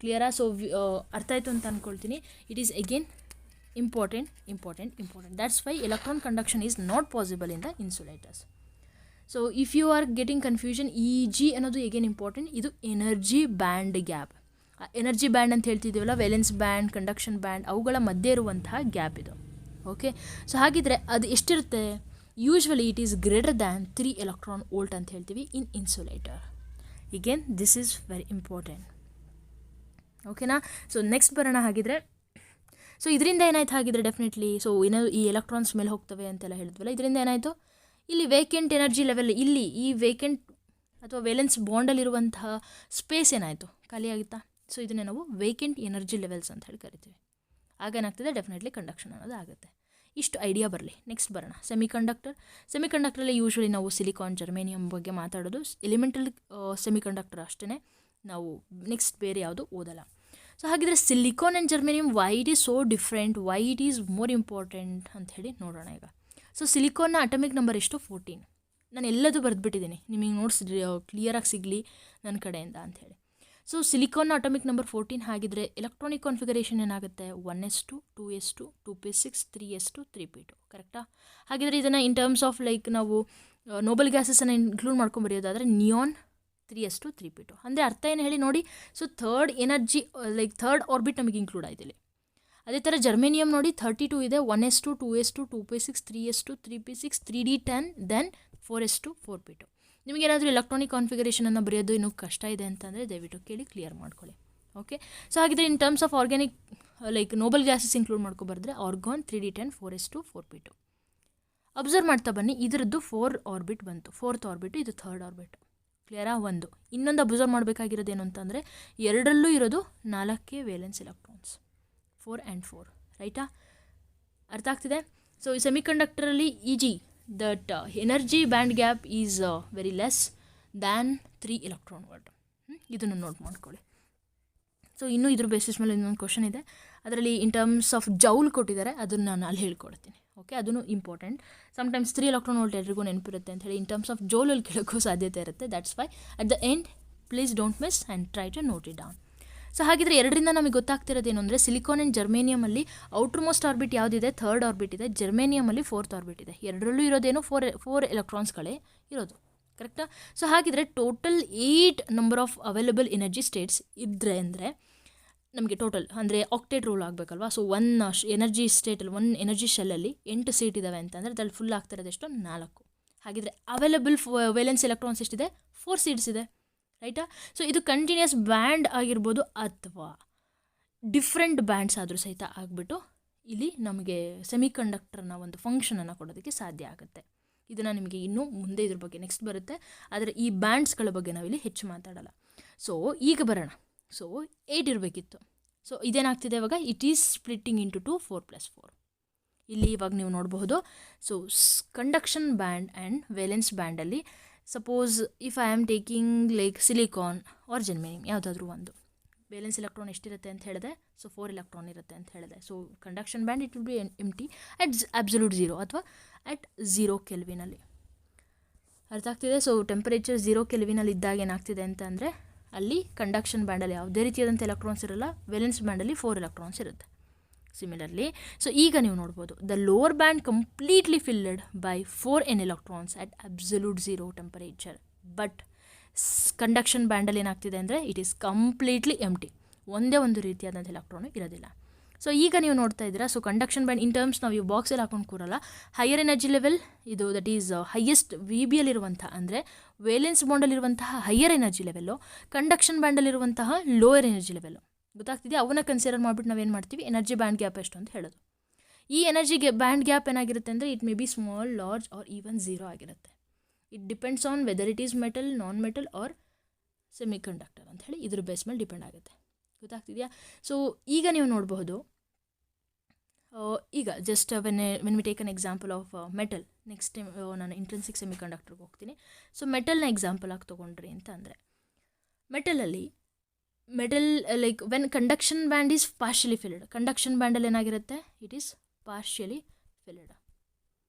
ಕ್ಲಿಯರಾ? ಸೊ ಅರ್ಥ ಆಯಿತು ಅಂತ ಅಂದ್ಕೊಳ್ತೀನಿ. It is again important. That's why electron conduction is not possible in the insulators. So if you are getting confusion, EG ಅನ್ನೋದು again important. ಇದು energy band gap. Energy band ಅಂತ ಹೇಳ್ತಿದ್ದೀವಲ್ಲ, ವೇಲೆನ್ಸ್ ಬ್ಯಾಂಡ್, ಕಂಡಕ್ಷನ್ ಬ್ಯಾಂಡ್, ಅವುಗಳ ಮಧ್ಯೆ ಇರುವಂತಹ ಗ್ಯಾಪ್ ಇದು. ಓಕೆ, ಸೊ ಹಾಗಿದ್ರೆ ಅದು ಎಷ್ಟಿರುತ್ತೆ? Usually it is greater than 3 electron volt ಅಂತ ಹೇಳ್ತೀವಿ in insulator. again this is very important. ಓಕೆನಾ? ಸೊ ನೆಕ್ಸ್ಟ್ ಬರೋಣ. ಹಾಗಿದ್ರೆ ಸೊ ಇದರಿಂದ ಏನಾಯ್ತು ಹಾಗಿದ್ರೆ ಡೆಫಿನೆಟ್ಲಿ, ಸೊ ಏನೋ ಈ ಎಲೆಕ್ಟ್ರಾನ್ಸ್ ಮೇಲೆ ಹೋಗ್ತವೆ ಅಂತೆಲ್ಲ ಹೇಳಿದ್ವಲ್ಲ, ಇದರಿಂದ ಏನಾಯಿತು? ಇಲ್ಲಿ ವೇಕೆಂಟ್ ಎನರ್ಜಿ ಲೆವೆಲ್, ಇಲ್ಲಿ ಈ ವೇಕೆಂಟ್ ಅಥವಾ ವೇಲೆನ್ಸ್ ಬಾಂಡಲ್ಲಿರುವಂತಹ ಸ್ಪೇಸ್ ಏನಾಯಿತು? ಖಾಲಿಯಾಗಿತ್ತಾ? ಸೊ ಇದನ್ನೇ ನಾವು ವೇಕೆಂಟ್ ಎನರ್ಜಿ ಲೆವೆಲ್ಸ್ ಅಂತ ಹೇಳಿ ಕರಿತೀವಿ. ಆಗೇನಾಗ್ತದೆ? ಡೆಫಿನೆಟ್ಲಿ ಕಂಡಕ್ಷನ್ ಅನ್ನೋದು ಆಗುತ್ತೆ. ಇಷ್ಟು ಐಡಿಯಾ ಬರಲಿ. ನೆಕ್ಸ್ಟ್ ಬರೋಣ. ಸೆಮಿಕಂಡಕ್ಟರಲ್ಲಿ ಯೂಶ್ವಲಿ ನಾವು ಸಿಲಿಕಾನ್, ಜರ್ಮೇನಿಯಮ್ ಬಗ್ಗೆ ಮಾತಾಡೋದು. ಎಲಿಮೆಂಟಲ್ ಸೆಮಿಕಂಡಕ್ಟರ್ ಅಷ್ಟೇ ನಾವು, ನೆಕ್ಸ್ಟ್ ಬೇರೆ ಯಾವುದು ಓದಲ್ಲ. ಸೊ ಹಾಗಿದ್ರೆ silicon and germanium Y it is so different, Y it is more important ಅಂತ ಹೇಳಿ ನೋಡೋಣ ಈಗ. ಸೊ ಸಿಲಿಕಾನ್ನ ಅಟಮಿಕ್ ನಂಬರ್ ಎಷ್ಟು? 14. ನಾನು ಎಲ್ಲದೂ ಬರೆದ್ಬಿಟ್ಟಿದ್ದೀನಿ, ನಿಮಗೆ ನೋಟ್ಸ್ ಕ್ಲಿಯರಾಗಿ ಸಿಗಲಿ ನನ್ನ ಕಡೆಯಿಂದ ಅಂಥೇಳಿ. ಸೊ ಸಿಲಿಕಾನ್ನ ಅಟಮಿಕ್ ನಂಬರ್ 14. ಹಾಗಿದ್ರೆ ಎಲೆಕ್ಟ್ರಾನಿಕ್ ಕಾನ್ಫಿಗರೇಷನ್ ಏನಾಗುತ್ತೆ? 1s2, 2s2, 2p6, 3s2, 3p2. ಕರೆಕ್ಟಾ? ಹಾಗಿದ್ರೆ ಇದನ್ನು ಇನ್ ಟರ್ಮ್ಸ್ ಆಫ್ ಲೈಕ್ ನಾವು ನೋಬಲ್ ಗ್ಯಾಸಸನ್ನು ಇನ್ಕ್ಲೂಡ್ ಮಾಡ್ಕೊಂಡು ಬರೆಯೋದಾದರೆ ನಿಯಾನ್ 3s2, 3p2. ಅಂದರೆ ಅರ್ಥ ಏನು ಹೇಳಿ ನೋಡಿ. So third energy like third orbit ನಮಗೆ ಇನ್ಕ್ಲೂಡ್ ಆಯ್ತು ಇಲ್ಲಿ. ಅದೇ ಥರ ಜರ್ಮೇನಿಯಮ್ ನೋಡಿ 32 ಇದೆ, 1s2, 2s2, 2p6, 3s2, 3p6, 3d10, then 4s2, 4p2. ನಿಮಗೇನಾದರೂ ಎಲೆಕ್ಟ್ರಾನಿಕ್ ಕಾನ್ಫಿಗರೇಷನನ್ನು ಬರೆಯೋದು ಇನ್ನೂ ಕಷ್ಟ ಇದೆ ಅಂತಂದರೆ ದಯವಿಟ್ಟು ಕೇಳಿ ಕ್ಲಿಯರ್ ಮಾಡ್ಕೊಳ್ಳಿ. ಓಕೆ, ಸೊ ಹಾಗಿದ್ರೆ in terms of organic like noble gases include ಮಾಡ್ಕೊಬಾರ್ದ್ರೆ argon 3d10, 4s2, 4p2. Observe ಮಾಡ್ತಾ ಬನ್ನಿ, ಇದರದ್ದು 4 ಆರ್ಬಿಟ್ ಬಂತು, 4th ಆರ್ಬಿಟ್, ಇದು 3rd ಆರ್ಬಿಟ್. ಕ್ಲಿಯರಾ? ಒಂದು. ಇನ್ನೊಂದು ಅಬ್ಸರ್ವ್ ಮಾಡಬೇಕಾಗಿರೋದೇನು ಅಂತಂದರೆ ಎರಡರಲ್ಲೂ ಇರೋದು 4 ವೇಲೆನ್ಸ್ ಎಲೆಕ್ಟ್ರಾನ್ಸ್, 4 and 4. ರೈಟಾ? ಅರ್ಥ ಆಗ್ತಿದೆ? ಸೊ ಈ ಸೆಮಿಕಂಡಕ್ಟರಲ್ಲಿ E G. That energy band gap is very less than 3 electron volt. ಇದನ್ನು ನೋಟ್ ಮಾಡ್ಕೊಳ್ಳಿ. ಸೊ ಇನ್ನೂ ಇದ್ರ ಬೇಸಿಸ್ ಮೇಲೆ ಇನ್ನೊಂದು ಕ್ವಶನ್ ಇದೆ, ಅದರಲ್ಲಿ ಇನ್ ಟರ್ಮ್ಸ್ ಆಫ್ ಜೌಲ್ ಕೊಟ್ಟಿದ್ದಾರೆ, ಅದನ್ನು ನಾನು ಅಲ್ಲಿ ಹೇಳ್ಕೊಡ್ತೀನಿ. ಓಕೆ, ಅದನ್ನು ಇಂಪಾರ್ಟೆಂಟ್. ಸಮ್ಟೈಮ್ಸ್ 3 electron volt ಎಲ್ರಿಗೂ ನೆನಪಿರುತ್ತೆ ಅಂತ ಹೇಳಿ ಇನ್ ಟರ್ಮ್ಸ್ ಆಫ್ ಜೌಲಲ್ಲಿ ಕೇಳೋಕ್ಕೂ ಸಾಧ್ಯತೆ ಇರುತ್ತೆ. That's why at the end please don't miss and try to note it down. So ಹಾಗಿದ್ರೆ ಎರಡರಿಂದ ನಮಗೆ ಗೊತ್ತಾಗ್ತಿರೋದೇನು ಅಂದರೆ ಸಿಲಿಕಾನ್ ಆ್ಯಂಡ್ ಜರ್ಮೇನಿಯಮಲ್ಲಿ ಔಟರ್ ಮೋಸ್ಟ್ ಆರ್ಬಿಟ್ ಯಾವುದಿದೆ? 3rd ಆರ್ಬಿಟ್ ಇದೆ. ಜರ್ಮೇನಿಯಮಲ್ಲಿ 4th ಆರ್ಬಿಟ್ ಇದೆ. ಎರಡರಲ್ಲೂ ಇರೋದೇನು? 4 ಎಲೆಕ್ಟ್ರಾನ್ಸ್ಗಳೇ ಇರೋದು. ಕರೆಕ್ಟಾ? ಸೊ ಹಾಗಿದ್ರೆ total 8 number of available energy states ಇದ್ದರೆ ಅಂದರೆ ನಮಗೆ ಟೋಟಲ್ ಅಂದರೆ ಆಕ್ಟೇಟ್ ರೂಲ್ ಆಗಬೇಕಲ್ವಾ. ಸೊ ಒನ್ ಎನರ್ಜಿ ಸ್ಟೇಟಲ್ಲಿ, ಒನ್ ಎನರ್ಜಿ ಶೆಲ್ಲಲ್ಲಿ 8 ಸೀಟ್ ಇದ್ದಾವೆ ಅಂತಂದರೆ ಅದ್ರಲ್ಲಿ ಫುಲ್ ಆಗ್ತಿರೋದೆಷ್ಟು? 4. ಹಾಗಿದ್ರೆ ಅವೈಲಬಲ್ ವೇಲೆನ್ಸ್ ಎಲೆಕ್ಟ್ರಾನ್ಸ್ ಎಷ್ಟಿದೆ? 4 ಸೀಟ್ಸ್ ಇದೆ. ರೈಟಾ? ಸೊ ಇದು ಕಂಟಿನ್ಯೂಸ್ ಬ್ಯಾಂಡ್ ಆಗಿರ್ಬೋದು ಅಥವಾ ಡಿಫ್ರೆಂಟ್ ಬ್ಯಾಂಡ್ಸ್ ಆದರೂ ಸಹಿತ ಆಗಿಬಿಟ್ಟು ಇಲ್ಲಿ ನಮಗೆ ಸೆಮಿಕಂಡಕ್ಟರ್ನ ಒಂದು ಫಂಕ್ಷನನ್ನು ಕೊಡೋದಕ್ಕೆ ಸಾಧ್ಯ ಆಗುತ್ತೆ. ಇದನ್ನು ನಿಮಗೆ ಇನ್ನೂ ಮುಂದೆ ಇದ್ರ ಬಗ್ಗೆ ನೆಕ್ಸ್ಟ್ ಬರುತ್ತೆ, ಆದರೆ ಈ ಬ್ಯಾಂಡ್ಸ್ಗಳ ಬಗ್ಗೆ ನಾವಿಲ್ಲಿ ಹೆಚ್ಚು ಮಾತಾಡಲ್ಲ. ಸೊ ಈಗ ಬರೋಣ. ಸೊ 8 ಇರಬೇಕಿತ್ತು. ಸೊ ಇದೇನಾಗ್ತಿದೆ ಇವಾಗ? It is splitting into 2, 4 + 4. ಇಲ್ಲಿ ಇವಾಗ ನೀವು ನೋಡಬಹುದು. So conduction band and valence ಬ್ಯಾಂಡಲ್ಲಿ suppose if I am taking like silicon or germanium ಯಾವುದಾದ್ರೂ ಒಂದು, ವೇಲೆನ್ಸ್ ಎಲೆಕ್ಟ್ರಾನ್ ಎಷ್ಟಿರುತ್ತೆ ಅಂತ ಹೇಳಿದೆ? ಸೊ 4 electron ಇರುತ್ತೆ ಅಂತ ಹೇಳಿದೆ. So conduction band it will be empty at absolute 0 ಅಥವಾ ಅಟ್ 0 ಕೆಲ್ವಿನಲ್ಲಿ. ಅರ್ಥ ಆಗ್ತಿದೆ? ಸೊ ಟೆಂಪರೇಚರ್ 0 ಕೆಲ್ವಿನಲ್ಲಿ ಇದ್ದಾಗ ಏನಾಗ್ತಿದೆ ಅಂತಂದರೆ ಅಲ್ಲಿ ಕಂಡಕ್ಷನ್ ಬ್ಯಾಂಡಲ್ಲಿ ಯಾವುದೇ ರೀತಿಯಾದಂಥ ಎಲೆಕ್ಟ್ರಾನ್ಸ್ ಇರಲ್ಲ, ವೇಲೆನ್ಸ್ ಬ್ಯಾಂಡಲ್ಲಿ 4 electrons ಇರುತ್ತೆ. ಸಿಮಿಲರ್ಲಿ ಸೊ ಈಗ ನೀವು ನೋಡ್ಬೋದು the lower band completely filled by 4n electrons at absolute 0 temperature. But conduction ಬ್ಯಾಂಡಲ್ಲಿ ಏನಾಗ್ತಿದೆ ಅಂದರೆ ಇಟ್ ಈಸ್ ಕಂಪ್ಲೀಟ್ಲಿ ಎಂಟಿ, ಒಂದೇ ಒಂದು ರೀತಿಯಾದಂಥ ಎಲೆಕ್ಟ್ರಾನು ಇರೋದಿಲ್ಲ. ಸೊ ಈಗ ನೀವು ನೋಡ್ತಾ ಇದ್ದೀರಾ. So conduction band in terms ನಾವು ಇವು ಬಾಕ್ಸಲ್ಲಿ ಹಾಕೊಂಡು ಕೂರಲ್ಲ. ಹೈಯರ್ ಎನರ್ಜಿ ಲೆವೆಲ್ ಇದು, ದಟ್ ಈಸ್ ಹೈಯೆಸ್ಟ್ ವಿ ಬಿಯಲ್ಲಿರುವಂಥ ಅಂದರೆ ವೇಲೆನ್ಸ್ ಬಾಂಡಲ್ಲಿರುವಂತಹ ಹೈಯರ್ ಎನರ್ಜಿ ಲೆವೆಲ್ಲು, ಕಂಡಕ್ಷನ್ ಬ್ಯಾಂಡಲ್ಲಿರುವಂತಹ ಲೋಯರ್ ಎನರ್ಜಿ ಲೆವೆಲ್ಲು. ಗೊತ್ತಾಗ್ತಿದೆಯಾ? ಅವನ್ನ ಕನ್ಸಿಡರ್ ಮಾಡಿಬಿಟ್ಟು ನಾವೇನು ಮಾಡ್ತೀವಿ? ಎನರ್ಜಿ ಬ್ಯಾಂಡ್ ಗ್ಯಾಪ್ ಎಷ್ಟು ಅಂತ ಹೇಳೋದು. ಈ ಎನರ್ಜಿಗೆ ಬ್ಯಾಂಡ್ ಗ್ಯಾಪ್ ಏನಾಗಿರುತ್ತೆ ಅಂದರೆ it may be small, large or even 0 ಆಗಿರುತ್ತೆ. It depends on whether it is metal, non metal or semiconductor ಅಂತ ಹೇಳಿ ಇದ್ರ ಬೇಸ್ ಮೇಲೆ ಡಿಪೆಂಡ್ ಆಗುತ್ತೆ. ಗೊತ್ತಾಗ್ತಿದೆಯಾ? ಸೊ ಈಗ ನೀವು ನೋಡಬಹುದು, ಈಗ just when we take an example of metal, next time ನಾನು ಇಂಟ್ರೆನ್ಸಿಕ್ ಸೆಮಿಕಂಡಕ್ಟರ್ಗೆ ಹೋಗ್ತೀನಿ. ಸೊ ಮೆಟಲ್ನ ಎಕ್ಸಾಂಪಲ್ ಆಗಿ ತೊಗೊಂಡ್ರಿ ಅಂತ ಅಂದರೆ metal like when conduction band is partially filled, conduction ಬ್ಯಾಂಡಲ್ಲಿ ಏನಾಗಿರುತ್ತೆ? It is partially filled.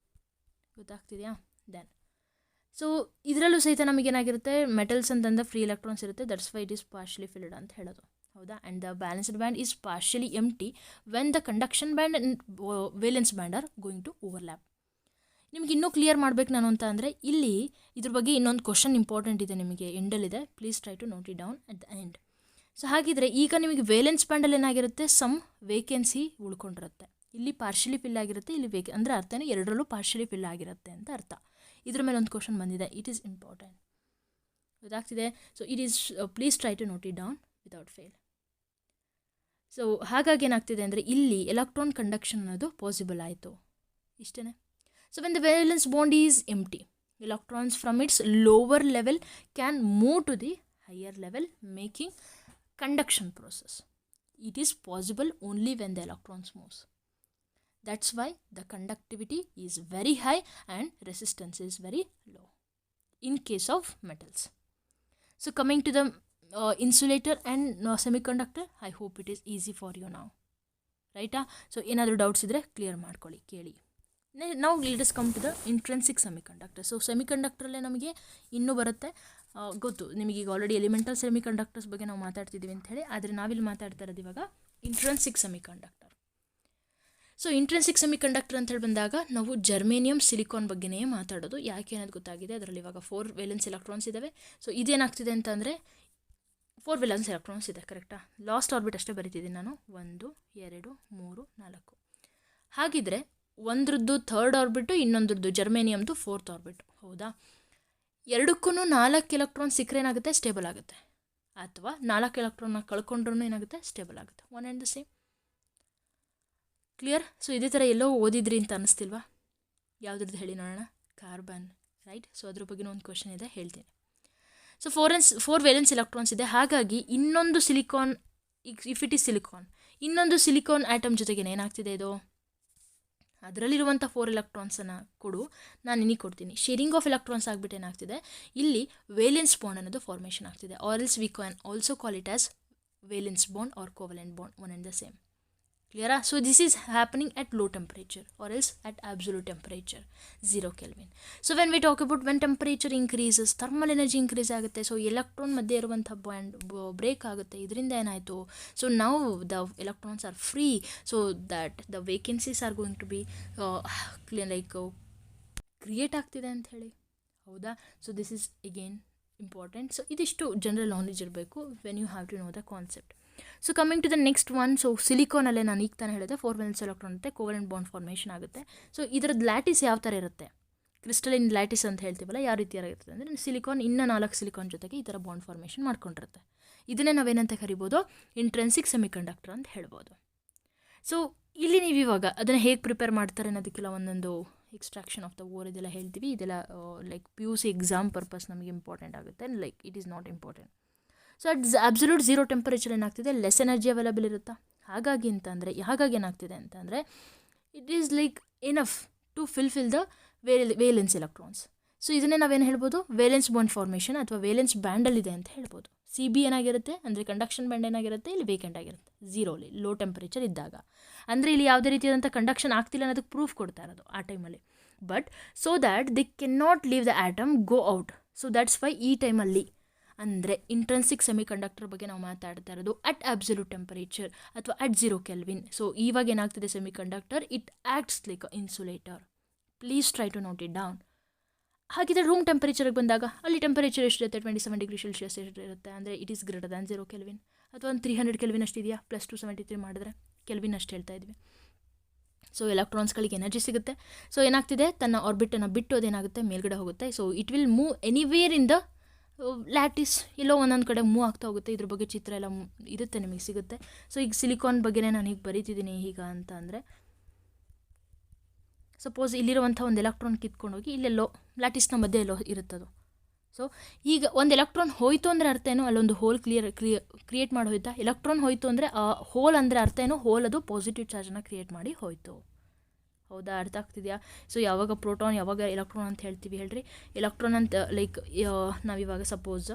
ಗೊತ್ತಾಗ್ತಿದೆಯಾ? ದೆನ್ ಸೊ ಇದರಲ್ಲೂ ಸಹಿತ ನಮಗೇನಾಗಿರುತ್ತೆ, ಮೆಟಲ್ಸ್ ಅಂತಂದ ಫ್ರೀ ಎಲೆಕ್ಟ್ರಾನ್ಸ್ ಇರುತ್ತೆ, that's why it is partially filled ಅಂತ ಹೇಳೋದು. ಹೌದಾ? And the balanced band is partially empty when the conduction band and valence band are going to overlap. ನಿಮ್ಗೆ ಇನ್ನೂ ಕ್ಲಿಯರ್ ಮಾಡಬೇಕು ನಾನು ಅಂತ ಅಂದರೆ, ಇಲ್ಲಿ ಇದ್ರ ಬಗ್ಗೆ ಇನ್ನೊಂದು ಕ್ವಶನ್ ಇಂಪಾರ್ಟೆಂಟ್ ಇದೆ ನಿಮಗೆ, ಎಂಡಲ್ಲಿದೆ, please try to note it down at the end. So ಹಾಗಿದ್ರೆ ಈಗ ನಿಮಗೆ ವೇಲೆನ್ಸ್ ಬ್ಯಾಂಡಲ್ಲಿ ಏನಾಗಿರುತ್ತೆ, ಸಮ್ ವೇಕೆನ್ಸಿ ಉಳ್ಕೊಂಡಿರುತ್ತೆ. ಇಲ್ಲಿ ಪಾರ್ಷಲಿ ಫಿಲ್ ಆಗಿರುತ್ತೆ, ಇಲ್ಲಿ ಅಂದರೆ ಅರ್ಥನೇ ಎರಡರಲ್ಲೂ ಪಾರ್ಷಲಿ ಫಿಲ್ ಆಗಿರುತ್ತೆ ಅಂತ ಅರ್ಥ. ಇದ್ರ ಮೇಲೆ ಒಂದು ಕ್ವಶನ್ ಬಂದಿದೆ, ಇಟ್ ಈಸ್ ಇಂಪಾರ್ಟೆಂಟ್, ಗೊತ್ತಾಗ್ತಿದೆ. So it is please try to note it down without fail. So ಹಾಗಾಗಿ ಏನಾಗ್ತಿದೆ ಅಂದರೆ ಇಲ್ಲಿ ಎಲೆಕ್ಟ್ರಾನ್ ಕಂಡಕ್ಷನ್ ಅನ್ನೋದು ಪಾಸಿಬಲ್ ಆಯಿತು, ಇಷ್ಟೇ. So when the valence bond is empty, electrons from its lower level can move to the higher level, making conduction process. It is possible only when the electrons moves. That's why the conductivity is very high and resistance is very low in case of metals. So coming to the insulator and semiconductor, I hope it is easy for you now, right? So ಏನಾದರೂ ಡೌಟ್ಸ್ ಇದ್ದರೆ ಕ್ಲಿಯರ್ ಮಾಡ್ಕೊಳ್ಳಿ, ಕೇಳಿ. ನಾವು let us come to the intrinsic semiconductor. So ಸೆಮಿಕಂಡಕ್ಟರಲ್ಲೇ ನಮಗೆ ಇನ್ನೂ ಬರುತ್ತೆ, ಗೊತ್ತು ನಿಮಗೆ ಈಗ ಆಲ್ರೆಡಿ ಎಲಿಮೆಂಟಲ್ ಸೆಮಿಕಂಡಕ್ಟರ್ಸ್ ಬಗ್ಗೆ ನಾವು ಮಾತಾಡ್ತಿದ್ದೀವಿ ಅಂತ ಹೇಳಿ, ಆದರೆ ನಾವಿಲ್ಲಿ ಮಾತಾಡ್ತಾ ಇರೋದು ಇವಾಗ intrinsic semiconductor. So intrinsic semiconductor ಅಂತ ಹೇಳಿ ಬಂದಾಗ ನಾವು ಜರ್ಮೇನಿಯಂ ಸಿಲಿಕಾನ್ ಬಗ್ಗೆನೇ ಮಾತಾಡೋದು. ಯಾಕೆ ಅನ್ನೋದು ಗೊತ್ತಾಗಿದೆ, ಅದರಲ್ಲಿ ಇವಾಗ 4 ವೇಲೆನ್ಸ್ ಎಲೆಕ್ಟ್ರಾನ್ಸ್ ಇದ್ದಾವೆ. ಸೊ ಇದೇನಾಗ್ತಿದೆ ಅಂತಂದರೆ 4 ವೇಲೆನ್ಸ್ ಎಲೆಕ್ಟ್ರಾನ್ಸ್ ಇದೆ, ಕರೆಕ್ಟಾ? ಲಾಸ್ಟ್ ಆರ್ಬಿಟ್ ಅಷ್ಟೇ ಬರೀತಿದ್ದೀನಿ ನಾನು, 1 2 3 4. ಹಾಗಿದ್ರೆ ಒಂದ್ರದ್ದು 3rd ಆರ್ಬಿಟು, ಇನ್ನೊಂದ್ರದ್ದು ಜರ್ಮೇನಿಯಮ್ದು 4th ಆರ್ಬಿಟು. ಹೌದಾ? ಎರಡಕ್ಕೂ 4 ಎಲೆಕ್ಟ್ರಾನ್ ಸಿಕ್ಕರೆ ಏನಾಗುತ್ತೆ, ಸ್ಟೇಬಲ್ ಆಗುತ್ತೆ. ಅಥವಾ 4 ಎಲೆಕ್ಟ್ರಾನ್ನ ಕಳ್ಕೊಂಡ್ರೂ ಏನಾಗುತ್ತೆ, ಸ್ಟೇಬಲ್ ಆಗುತ್ತೆ. One and the same. Clear? So ಇದೇ ಥರ ಎಲ್ಲೋ ಓದಿದ್ರಿ ಅಂತ ಅನ್ನಿಸ್ತಿಲ್ವಾ? ಯಾವುದ್ರದ್ದು ಹೇಳಿ ನೋಡೋಣ? Carbon, right? ಸೊ ಅದ್ರ ಬಗ್ಗೆನೂ ಒಂದು ಕ್ವಶನ್ ಇದೆ, ಹೇಳ್ತೀನಿ. ಸೊ 4 ವೇಲೆನ್ಸ್ ಎಲೆಕ್ಟ್ರಾನ್ಸ್ ಇದೆ. ಹಾಗಾಗಿ ಇನ್ನೊಂದು silicon, if it is silicon, ಇನ್ನೊಂದು ಸಿಲಿಕಾನ್ ಆಟಮ್ ಜೊತೆಗೆ ಏನಾಗ್ತಿದೆ, ಇದು ಅದರಲ್ಲಿರುವಂಥ 4 ಎಲೆಕ್ಟ್ರಾನ್ಸನ್ನು ಕೊಡು, ನಾನು ನಿನಗೆ ಕೊಡ್ತೀನಿ. ಶೇರಿಂಗ್ ಆಫ್ ಎಲೆಕ್ಟ್ರಾನ್ಸ್ ಆಗಿಬಿಟ್ಟು ಏನಾಗ್ತಿದೆ, ಇಲ್ಲಿ ವೇಲೆನ್ಸ್ ಬಾಂಡ್ ಅನ್ನೋದು ಫಾರ್ಮೇಷನ್ ಆಗ್ತಿದೆ. Or else we can also call it as valence bond or covalent bond, one and the same. ಕ್ಲಿಯರಾ? So this is happening at low temperature or else at absolute temperature, 0 Kelvin. So when we talk about when temperature increases, thermal energy increase ಆಗುತ್ತೆ. ಸೊ ಎಲೆಕ್ಟ್ರಾನ್ ಮಧ್ಯೆ ಇರುವಂಥ ಬಾಂಡ್ ಬ್ರೇಕ್ ಆಗುತ್ತೆ. ಇದರಿಂದ ಏನಾಯಿತು, so now the electrons are free, so that the vacancies are going to be create ಆಗ್ತಿದೆ ಅಂತ ಹೇಳಿ. ಹೌದಾ? So this is again important. So ಇದಿಷ್ಟು ಜನರಲ್ ನಾಲೆಜ್ ಇರಬೇಕು when you have to know the concept. So coming to the next one, so ಸಿಲಿಕಾನಲ್ಲೇ ನಾನು ಈಗ ತಾನೇ ಹೇಳಿದೆ 4 ವೇಲೆನ್ಸ್ ಎಲೆಕ್ಟ್ರಾನ್ ಇರುತ್ತೆ, ಕೋವಲೆಂಟ್ ಬಾಂಡ್ ಫಾರ್ಮೇಷನ್ ಆಗುತ್ತೆ. ಸೊ ಇದರದ್ದು ಲ್ಯಾಟಿಸ್ ಯಾವ ಥರ ಇರುತ್ತೆ, ಕ್ರಿಸ್ಟಲಿನ್ ಲ್ಯಾಟಿಸ್ ಅಂತ ಹೇಳ್ತೀವಲ್ಲ, ಯಾವ ರೀತಿಯಾಗಿರುತ್ತೆ ಅಂದರೆ ಸಿಲಿಕಾನ್ ಇನ್ನೂ 4 ಸಿಲಿಕಾನ್ ಜೊತೆಗೆ ಈ ಥರ ಬಾಂಡ್ ಫಾರ್ಮೇಷನ್ ಮಾಡ್ಕೊಂಡಿರುತ್ತೆ. ಇದನ್ನೇ ನಾವೇನಂತ ಕರಿಬೋದು, ಇಂಟ್ರೆನ್ಸಿಕ್ ಸೆಮಿಕಂಡಕ್ಟರ್ ಅಂತ ಹೇಳ್ಬೋದು. ಸೊ ಇಲ್ಲಿ ನೀವು ಇವಾಗ ಅದನ್ನು ಹೇಗೆ ಪ್ರಿಪೇರ್ ಮಾಡ್ತಾರೆ ಅನ್ನೋದಕ್ಕೆಲ್ಲ ಒಂದೊಂದು ಎಕ್ಸ್ಟ್ರಾಕ್ಷನ್ ಆಫ್ ದ ಓರ್ ಇದೆಲ್ಲ ಹೇಳ್ತೀವಿ. ಇದೆಲ್ಲ ಲೈಕ್ PUC ಎಕ್ಸಾಮ್ ಪರ್ಪಸ್ ನಮಗೆ ಇಂಪಾರ್ಟೆಂಟ್ ಆಗುತ್ತೆ, like it is not important. So at absolute 0 temperature ಏನಾಗ್ತಿದೆ, ಲೆಸ್ ಎನರ್ಜಿ ಅವೈಲಬಲ್ ಇರುತ್ತಾ. ಹಾಗಾಗಿ ಏನಾಗ್ತಿದೆ ಅಂತಂದರೆ it is like enough to fill the valence electrons. So ಇದನ್ನೇ ನಾವೇನು ಹೇಳ್ಬೋದು, ವೇಲೆನ್ಸ್ ಬಾಂಡ್ ಫಾರ್ಮೇಷನ್ ಅಥವಾ ವೇಲೆನ್ಸ್ ಬ್ಯಾಂಡಲ್ಲಿದೆ ಅಂತ ಹೇಳ್ಬೋದು. CB ಏನಾಗಿರುತ್ತೆ ಅಂದರೆ ಕಂಡಕ್ಷನ್ ಬ್ಯಾಂಡ್ ಏನಾಗಿರುತ್ತೆ, ಇಲ್ಲಿ ವೇಕೆಂಟ್ ಆಗಿರುತ್ತೆ, 0 ಲೋ ಟೆಂಪರೇಚರ್ ಇದ್ದಾಗ. ಅಂದರೆ ಇಲ್ಲಿ ಯಾವುದೇ ರೀತಿಯಾದಂಥ ಕಂಡಕ್ಷನ್ ಆಗ್ತಿಲ್ಲ ಅನ್ನೋದಕ್ಕೆ ಪ್ರೂಫ್ ಕೊಡ್ತಾ ಇರೋದು ಆ ಟೈಮಲ್ಲಿ. But so that they can not leave the atom go out. So that's why ಈ ಟೈಮಲ್ಲಿ ಅಂದರೆ ಇಂಟ್ರೆನ್ಸಿಕ್ ಸೆಮಿಕಂಡಕ್ಟರ್ ಬಗ್ಗೆ ನಾವು ಮಾತಾಡ್ತಾ ಇರೋದು ಅಟ್ ಅಬ್ಸಲ್ಯೂಟ್ ಟೆಂಪರೇಚರ್ ಅಥವಾ ಅಟ್ 0 Kelvin. ಸೊ ಇವಾಗ ಏನಾಗ್ತಿದೆ semiconductor, it acts like a insulator. Please try to note it down. ಹಾಗಿದ್ರೆ ರೂಮ್ ಟೆಂಪರೇಚರ್ಗೆ ಬಂದಾಗ ಅಲ್ಲಿ ಟೆಂಪರೇಚರ್ ಎಷ್ಟಿರುತ್ತೆ, 27 ಡಿಗ್ರಿ ಸೆಲ್ಸಿಯಸ್ ಇರುತ್ತೆ. ಅಂದರೆ it is greater than 0 Kelvin. ಅಥವಾ ಒಂದು 300 Kelvin ಅಷ್ಟಿದೆಯಾ, +273 ಮಾಡಿದ್ರೆ ಕೆಲ್ವಿನ್ ಅಷ್ಟು ಹೇಳ್ತಾ ಇದ್ವಿ. ಸೊ ಎಲೆಕ್ಟ್ರಾನ್ಸ್ಗಳಿಗೆ ಎನರ್ಜಿ ಸಿಗುತ್ತೆ. ಸೊ ಏನಾಗ್ತಿದೆ, ತನ್ನ ಆರ್ಬಿಟನ್ನು ಬಿಟ್ಟು ಅದೇನಾಗುತ್ತೆ, ಮೇಲ್ಗಡೆ ಹೋಗುತ್ತೆ. So it will move anywhere in the lattice, ಎಲ್ಲೋ ಒಂದೊಂದು ಕಡೆ ಮೂವ್ ಆಗ್ತಾ ಹೋಗುತ್ತೆ. ಇದ್ರ ಬಗ್ಗೆ ಚಿತ್ರ ಎಲ್ಲ ಇರುತ್ತೆ, ನಿಮಗೆ ಸಿಗುತ್ತೆ. ಸೊ ಈಗ ಸಿಲಿಕಾನ್ ಬಗ್ಗೆನೇ ನಾನು ಈಗ ಬರೀತಿದ್ದೀನಿ ಈಗ ಅಂತ ಅಂದರೆ, ಸಪೋಸ್ ಇಲ್ಲಿರುವಂಥ ಒಂದು ಎಲೆಕ್ಟ್ರಾನ್ ಕಿತ್ಕೊಂಡೋಗಿ ಇಲ್ಲೆಲ್ಲೋ ಲ್ಯಾಟಿಸ್ನ ಮಧ್ಯೆ ಎಲ್ಲೋ ಇರುತ್ತದು. ಸೊ ಈಗ ಒಂದು ಎಲೆಕ್ಟ್ರಾನ್ ಹೋಯಿತು ಅಂದರೆ ಅರ್ಥ ಏನು, ಅಲ್ಲೊಂದು ಹೋಲ್ ಕ್ರಿಯೇಟ್ ಮಾಡಿ ಹೋಯ್ತಾ. ಎಲೆಕ್ಟ್ರಾನ್ ಹೋಯಿತು ಅಂದರೆ ಆ ಹೋಲ್ ಅಂದರೆ ಅರ್ಥ ಏನು, ಹೋಲ್ ಅದು ಪಾಸಿಟಿವ್ ಚಾರ್ಜನ್ನು ಕ್ರಿಯೇಟ್ ಮಾಡಿ ಹೋಯಿತು. ಹೌದಾ? ಅರ್ಥ ಆಗ್ತಿದೆಯಾ? ಸೊ ಯಾವಾಗ ಪ್ರೋಟಾನ್ ಯಾವಾಗ ಎಲೆಕ್ಟ್ರಾನ್ ಅಂತ ಹೇಳ್ತೀವಿ ಹೇಳ್ರಿ. ಎಲೆಕ್ಟ್ರಾನ್ ಅಂತ ಲೈಕ್ ನಾವಿವಾಗ ಸಪೋಸ್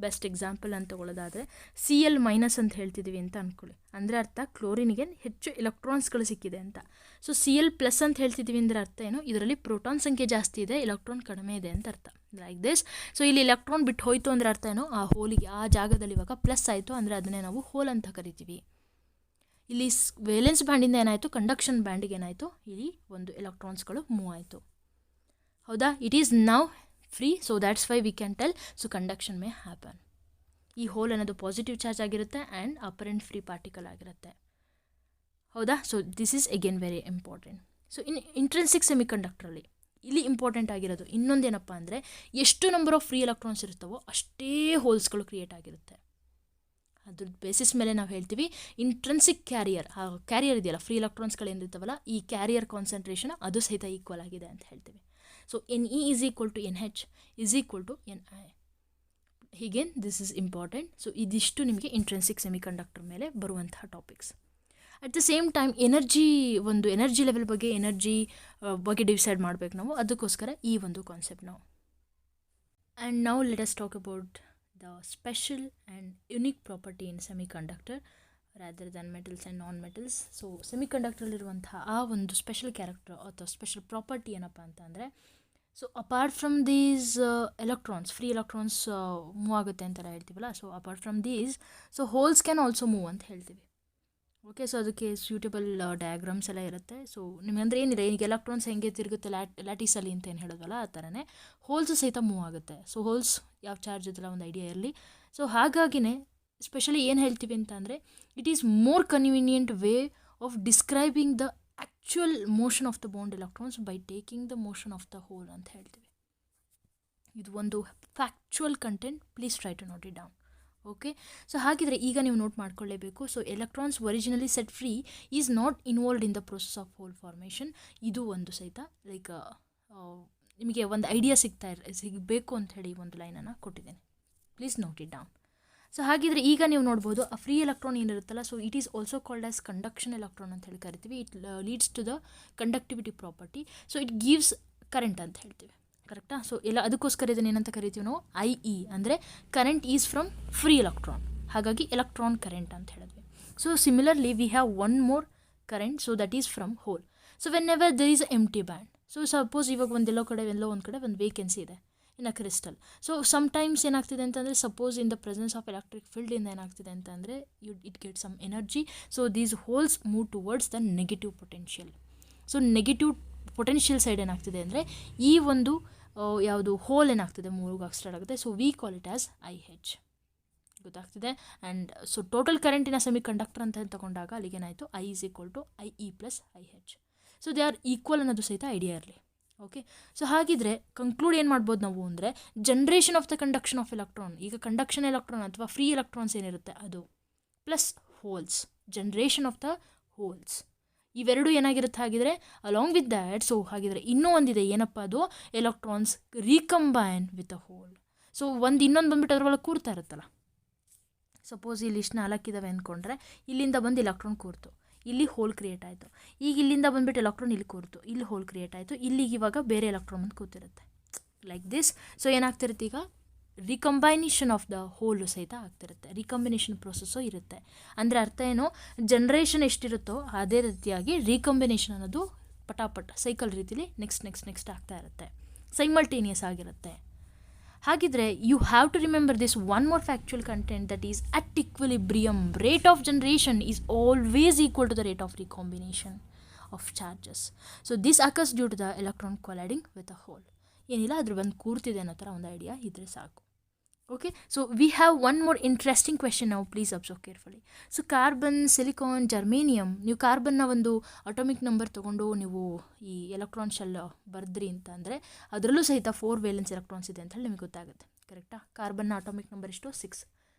ಬೆಸ್ಟ್ ಎಕ್ಸಾಂಪಲ್ ಅಂತ ತಗೊಳ್ಳೋದಾದರೆ Cl- ಅಂತ ಹೇಳ್ತಿದ್ದೀವಿ ಅಂತ ಅಂದ್ಕೊಳ್ಳಿ. ಅಂದರೆ ಅರ್ಥ ಕ್ಲೋರಿನಿಗೆ ಹೆಚ್ಚು ಎಲೆಕ್ಟ್ರಾನ್ಸ್ಗಳು ಸಿಕ್ಕಿದೆ ಅಂತ. ಸೊ Cl+ ಅಂತ ಹೇಳ್ತಿದ್ದೀವಿ ಅಂದರೆ ಅರ್ಥ ಏನು, ಇದರಲ್ಲಿ ಪ್ರೋಟಾನ್ ಸಂಖ್ಯೆ ಜಾಸ್ತಿ ಇದೆ, ಎಲೆಕ್ಟ್ರಾನ್ ಕಡಿಮೆ ಇದೆ ಅಂತ ಅರ್ಥ. Like this. ಸೊ ಇಲ್ಲಿ ಎಲೆಕ್ಟ್ರಾನ್ ಬಿಟ್ಟು ಹೋಯಿತು ಅಂದರೆ ಅರ್ಥ ಏನು, ಆ ಹೋಲಿಗೆ ಆ ಜಾಗದಲ್ಲಿ ಇವಾಗ ಪ್ಲಸ್ ಆಯಿತು ಅಂದರೆ ಅದನ್ನೇ ನಾವು ಹೋಲ್ ಅಂತ ಕರಿತೀವಿ. ಇಲ್ಲಿ ವೇಲೆನ್ಸ್ ಬ್ಯಾಂಡಿಂದ ಏನಾಯಿತು, ಕಂಡಕ್ಷನ್ ಬ್ಯಾಂಡಿಗೆ ಏನಾಯಿತು, ಇಲ್ಲಿ ಒಂದು ಎಲೆಕ್ಟ್ರಾನ್ಸ್ಗಳು ಮೂವ್ ಆಯಿತು. ಹೌದಾ, it is now free, so that's why we can tell so conduction may happen. ಈ ಹೋಲ್ ಅನ್ನೋದು ಪಾಸಿಟಿವ್ ಚಾರ್ಜ್ ಆಗಿರುತ್ತೆ ಆ್ಯಂಡ್ ಅಪರೆಂಟ್ ಫ್ರೀ ಪಾರ್ಟಿಕಲ್ ಆಗಿರುತ್ತೆ. ಹೌದಾ, so this is again very important. So intrinsic ಸೆಮಿಕಂಡಕ್ಟ್ರಲ್ಲಿ ಇಲ್ಲಿ ಇಂಪಾರ್ಟೆಂಟ್ ಆಗಿರೋದು ಇನ್ನೊಂದೇನಪ್ಪ ಅಂದರೆ, ಎಷ್ಟು ನಂಬರ್ ಆಫ್ ಫ್ರೀ ಎಲೆಕ್ಟ್ರಾನ್ಸ್ ಇರುತ್ತವೋ ಅಷ್ಟೇ ಹೋಲ್ಸ್ಗಳು ಕ್ರಿಯೇಟ್ ಆಗಿರುತ್ತೆ. ಅದ್ರ ಬೇಸಿಸ್ ಮೇಲೆ ನಾವು ಹೇಳ್ತೀವಿ ಇಂಟ್ರೆನ್ಸಿಕ್ ಕ್ಯಾರಿಯರ್, ಆ ಕ್ಯಾರಿಯರ್ ಇದೆಯಲ್ಲ, ಫ್ರೀ ಎಲೆಕ್ಟ್ರಾನ್ಸ್ಗಳು ಏನಿರ್ತಾವಲ್ಲ, ಈ ಕ್ಯಾರಿಯರ್ ಕಾನ್ಸಂಟ್ರೇಷನ್ ಅದು ಸಹಿತ ಈಕ್ವಲ್ ಆಗಿದೆ ಅಂತ ಹೇಳ್ತೀವಿ. So Ne = NH = Ni. ಹೀಗೆ ದಿಸ್ ಇಸ್ ಇಂಪಾರ್ಟೆಂಟ್. ಸೊ ಇದಿಷ್ಟು ನಿಮಗೆ ಇಂಟ್ರೆನ್ಸಿಕ್ ಸೆಮಿಕಂಡಕ್ಟರ್ ಮೇಲೆ ಬರುವಂತಹ topics. At the same time ಒಂದು ಎನರ್ಜಿ ಲೆವೆಲ್ ಬಗ್ಗೆ, ಎನರ್ಜಿ ಬಗ್ಗೆ ಡಿಸೈಡ್ ಮಾಡಬೇಕು ನಾವು, ಅದಕ್ಕೋಸ್ಕರ ಈ ಒಂದು ಕಾನ್ಸೆಪ್ಟ್ ನಾವು. And now let us talk about the special and unique property in semiconductor rather than metals and non-metals. So ಸೆಮಿಕಂಡಕ್ಟರಲ್ಲಿರುವಂತಹ ಆ ಒಂದು ಸ್ಪೆಷಲ್ ಕ್ಯಾರೆಕ್ಟರ್ ಅಥವಾ ಸ್ಪೆಷಲ್ ಪ್ರಾಪರ್ಟಿ ಏನಪ್ಪ ಅಂತಂದರೆ, so apart from these electrons, free electrons move ಆಗುತ್ತೆ ಅಂತೆಲ್ಲ ಹೇಳ್ತೀವಲ್ಲ, so apart from these so holes can also move ಅಂತ ಹೇಳ್ತೀವಿ. ಓಕೆ, ಸೊ ಅದಕ್ಕೆ ಸ್ಯೂಟೇಬಲ್ ಡಯಾಗ್ರಾಮ್ಸ್ ಎಲ್ಲ ಇರುತ್ತೆ. ಸೊ ನಿಮಗೆ ಅಂದರೆ ಏನಿದೆ, ಈಗ ಎಲೆಕ್ಟ್ರಾನ್ಸ್ ಹೆಂಗೆ ತಿರುಗುತ್ತೆ ಲ್ಯಾಟಿಸಲ್ಲಿ ಅಂತ ಏನು ಹೇಳಿದ್ವಲ್ಲ, ಆ ಥರನೇ ಹೋಲ್ಸು ಸಹಿತ ಮೂವ್ ಆಗುತ್ತೆ. ಸೊ ಹೋಲ್ಸ್ ಯಾವ ಚಾರ್ಜ್ ಇದೆಲ್ಲ ಒಂದು ಐಡಿಯಾ ಇರಲಿ. ಸೊ ಹಾಗಾಗಿನೇ ಸ್ಪೆಷಲಿ ಏನು ಹೇಳ್ತೀವಿ ಅಂತ ಅಂದರೆ, it is more convenient way of describing the actual motion of the bound electrons by taking the motion of the hole ಅಂತ ಹೇಳ್ತೀವಿ. ಇದು ಒಂದು factual content, please try to note it down. Okay, so ಹಾಗಿದ್ರೆ ಈಗ ನೀವು ನೋಟ್ ಮಾಡ್ಕೊಳ್ಳೇಬೇಕು. So electrons originally set free is not involved in the process of hole formation. ಇದು ಒಂದು ಸಹಿತ ಲೈಕ್ ನಿಮಗೆ ಒಂದು ಐಡಿಯಾ ಸಿಗಬೇಕು ಅಂತ ಹೇಳಿ ಒಂದು ಲೈನನ್ನು ಕೊಟ್ಟಿದ್ದೇನೆ, please note it down. So ಹಾಗಿದ್ರೆ ಈಗ ನೀವು ನೋಡ್ಬೋದು, ಆ ಫ್ರೀ ಎಲೆಕ್ಟ್ರಾನ್ ಏನಿರುತ್ತಲ್ಲ, so it is also called as conduction electron ಅಂತ ಹೇಳಿ ಕರಿತೀವಿ. It leads to the conductivity property. So it gives current ಅಂತ ಹೇಳ್ತೀವಿ, ಕರೆಕ್ಟಾ? ಸೊ ಅದಕ್ಕೋಸ್ಕರ ಇದನ್ನು ಏನಂತ ಕರಿತೀವಿ ನಾವು, IE ಅಂದರೆ current is from free electron, ಹಾಗಾಗಿ ಎಲೆಕ್ಟ್ರಾನ್ ಕರೆಂಟ್ ಅಂತ ಹೇಳಿದ್ವಿ. So similarly we have one more current, so that is from hole. So whenever there is empty band, so suppose ಇವಾಗ ಎಲ್ಲೋ ಒಂದು ಕಡೆ ಒಂದು ವೇಕೆನ್ಸಿ ಇದೆ in a crystal. So sometimes ಏನಾಗ್ತಿದೆ ಅಂತಂದರೆ, suppose in the presence of electric ಫೀಲ್ಡಿಂದ ಏನಾಗ್ತಿದೆ ಅಂತಂದರೆ, it get some energy. So these holes move towards the negative potential. So negative potential side ಏನಾಗ್ತಿದೆ ಅಂದರೆ, ಈ ಒಂದು ಯಾವುದು ಹೋಲ್ ಏನಾಗ್ತಿದೆ ಮೂವ್ ಸ್ಟಾರ್ಟ್ ಆಗುತ್ತೆ. So we call it as IH, ಗೊತ್ತಾಗ್ತಿದೆ. ಆ್ಯಂಡ್ ಸೊ ಟೋಟಲ್ ಕರೆಂಟಿನ ಸೆಮಿಕಂಡಕ್ಟರ್ ಅಂತ ತಗೊಂಡಾಗ ಅಲ್ಲಿಗೇನಾಯಿತು, I = IE + IH. So they are equal ಅನ್ನೋದು ಸಹಿತ ಐಡಿಯಾ ಇರಲಿ. ಓಕೆ, ಸೊ ಹಾಗಿದ್ರೆ ಕಂಕ್ಲೂಡ್ ಏನು ಮಾಡ್ಬೋದು ನಾವು ಅಂದರೆ, generation of the conduction of electron, ಈಗ ಕಂಡಕ್ಷನ್ ಎಲೆಕ್ಟ್ರಾನ್ ಅಥವಾ ಫ್ರೀ ಎಲೆಕ್ಟ್ರಾನ್ಸ್ ಏನಿರುತ್ತೆ ಅದು, plus holes, generation of the holes, ಇವೆರಡು ಏನಾಗಿರುತ್ತೆ ಹಾಗಿದ್ರೆ ಅಲಾಂಗ್ ವಿತ್ ದ್ಯಾಟ್. ಸೊ ಹಾಗಿದ್ರೆ ಇನ್ನೂ ಒಂದಿದೆ, ಏನಪ್ಪ ಅದು, electrons recombine with a hole. So ಇನ್ನೊಂದು ಬಂದುಬಿಟ್ಟು ಅದರೊಳಗೆ ಕೂರ್ತಾ ಇರುತ್ತಲ್ಲ, ಸಪೋಸ್ ಇಲ್ಲಿ ಇಷ್ಟು 4 ಇದ್ದಾವೆ ಅಂದ್ಕೊಂಡ್ರೆ, ಇಲ್ಲಿಂದ ಬಂದು ಎಲೆಕ್ಟ್ರಾನ್ ಕೂರ್ತು, ಇಲ್ಲಿ ಹೋಲ್ ಕ್ರಿಯೇಟ್ ಆಯಿತು. ಈಗ ಇಲ್ಲಿಂದ ಬಂದುಬಿಟ್ಟು ಎಲೆಕ್ಟ್ರಾನ್ ಇಲ್ಲಿ ಕೂರ್ತು, ಇಲ್ಲಿ ಹೋಲ್ ಕ್ರಿಯೇಟ್ ಆಯಿತು, ಇಲ್ಲಿಗೆ ಇವಾಗ ಬೇರೆ ಎಲೆಕ್ಟ್ರಾನ್ ಬಂದು ಕೂತಿರುತ್ತೆ ಲೈಕ್ ದಿಸ್. ಸೊ ಏನಾಗ್ತಿರುತ್ತೆ, ಈಗ ರಿಕಂಬೈನೇಷನ್ ಆಫ್ ದ ಹೋಲು ಸಹಿತ ಆಗ್ತಿರುತ್ತೆ, ರಿಕಂಬಿನೇಷನ್ ಪ್ರೊಸೆಸ್ಸು ಇರುತ್ತೆ. ಅಂದರೆ ಅರ್ಥ ಏನು, ಜನ್ರೇಷನ್ ಎಷ್ಟಿರುತ್ತೋ ಅದೇ ರೀತಿಯಾಗಿ ರೀಕಂಬಿನೇಷನ್ ಅನ್ನೋದು ಪಟಾಪಟ್ ಸೈಕಲ್ ರೀತಿಲಿ ನೆಕ್ಸ್ಟ್ ಆಗ್ತಾ ಇರುತ್ತೆ, ಸೈಮಲ್ಟೇನಿಯಸ್ ಆಗಿರುತ್ತೆ. ಹಾಗಿದ್ರೆ you have to remember this one more factual content, that is at equilibrium rate of generation is always equal to the rate of recombination of charges. So this occurs due to the electron colliding with a hole. ಏನಿಲ್ಲ, ಅದ್ರ ಬಂದು ಕೂರ್ತಿದೆ ಅನ್ನೋ ಥರ ಒಂದು ಐಡಿಯಾ ಇದ್ದರೆ ಸಾಕು. Okay, so we have one more interesting question ನಾವು, please observe carefully. So carbon, silicon, germanium, ನೀವು ಕಾರ್ಬನ್ನ ಒಂದು ಅಟೋಮಿಕ್ ನಂಬರ್ ತೊಗೊಂಡು ನೀವು ಈ ಎಲೆಕ್ಟ್ರಾನ್ ಶೆಲ್ ಬರೆದ್ರಿ ಅಂತ ಅಂದರೆ, ಅದರಲ್ಲೂ ಸಹಿತ 4 ವೇಲೆನ್ಸ್ ಎಲೆಕ್ಟ್ರಾನ್ಸ್ ಇದೆ ಅಂತ ಹೇಳಿ ನಿಮಗೆ ಗೊತ್ತಾಗುತ್ತೆ, ಕರೆಕ್ಟಾ? ಕಾರ್ಬನ್ನ ಅಟೋಮಿಕ್ ನಂಬರ್ ಎಷ್ಟು, 6,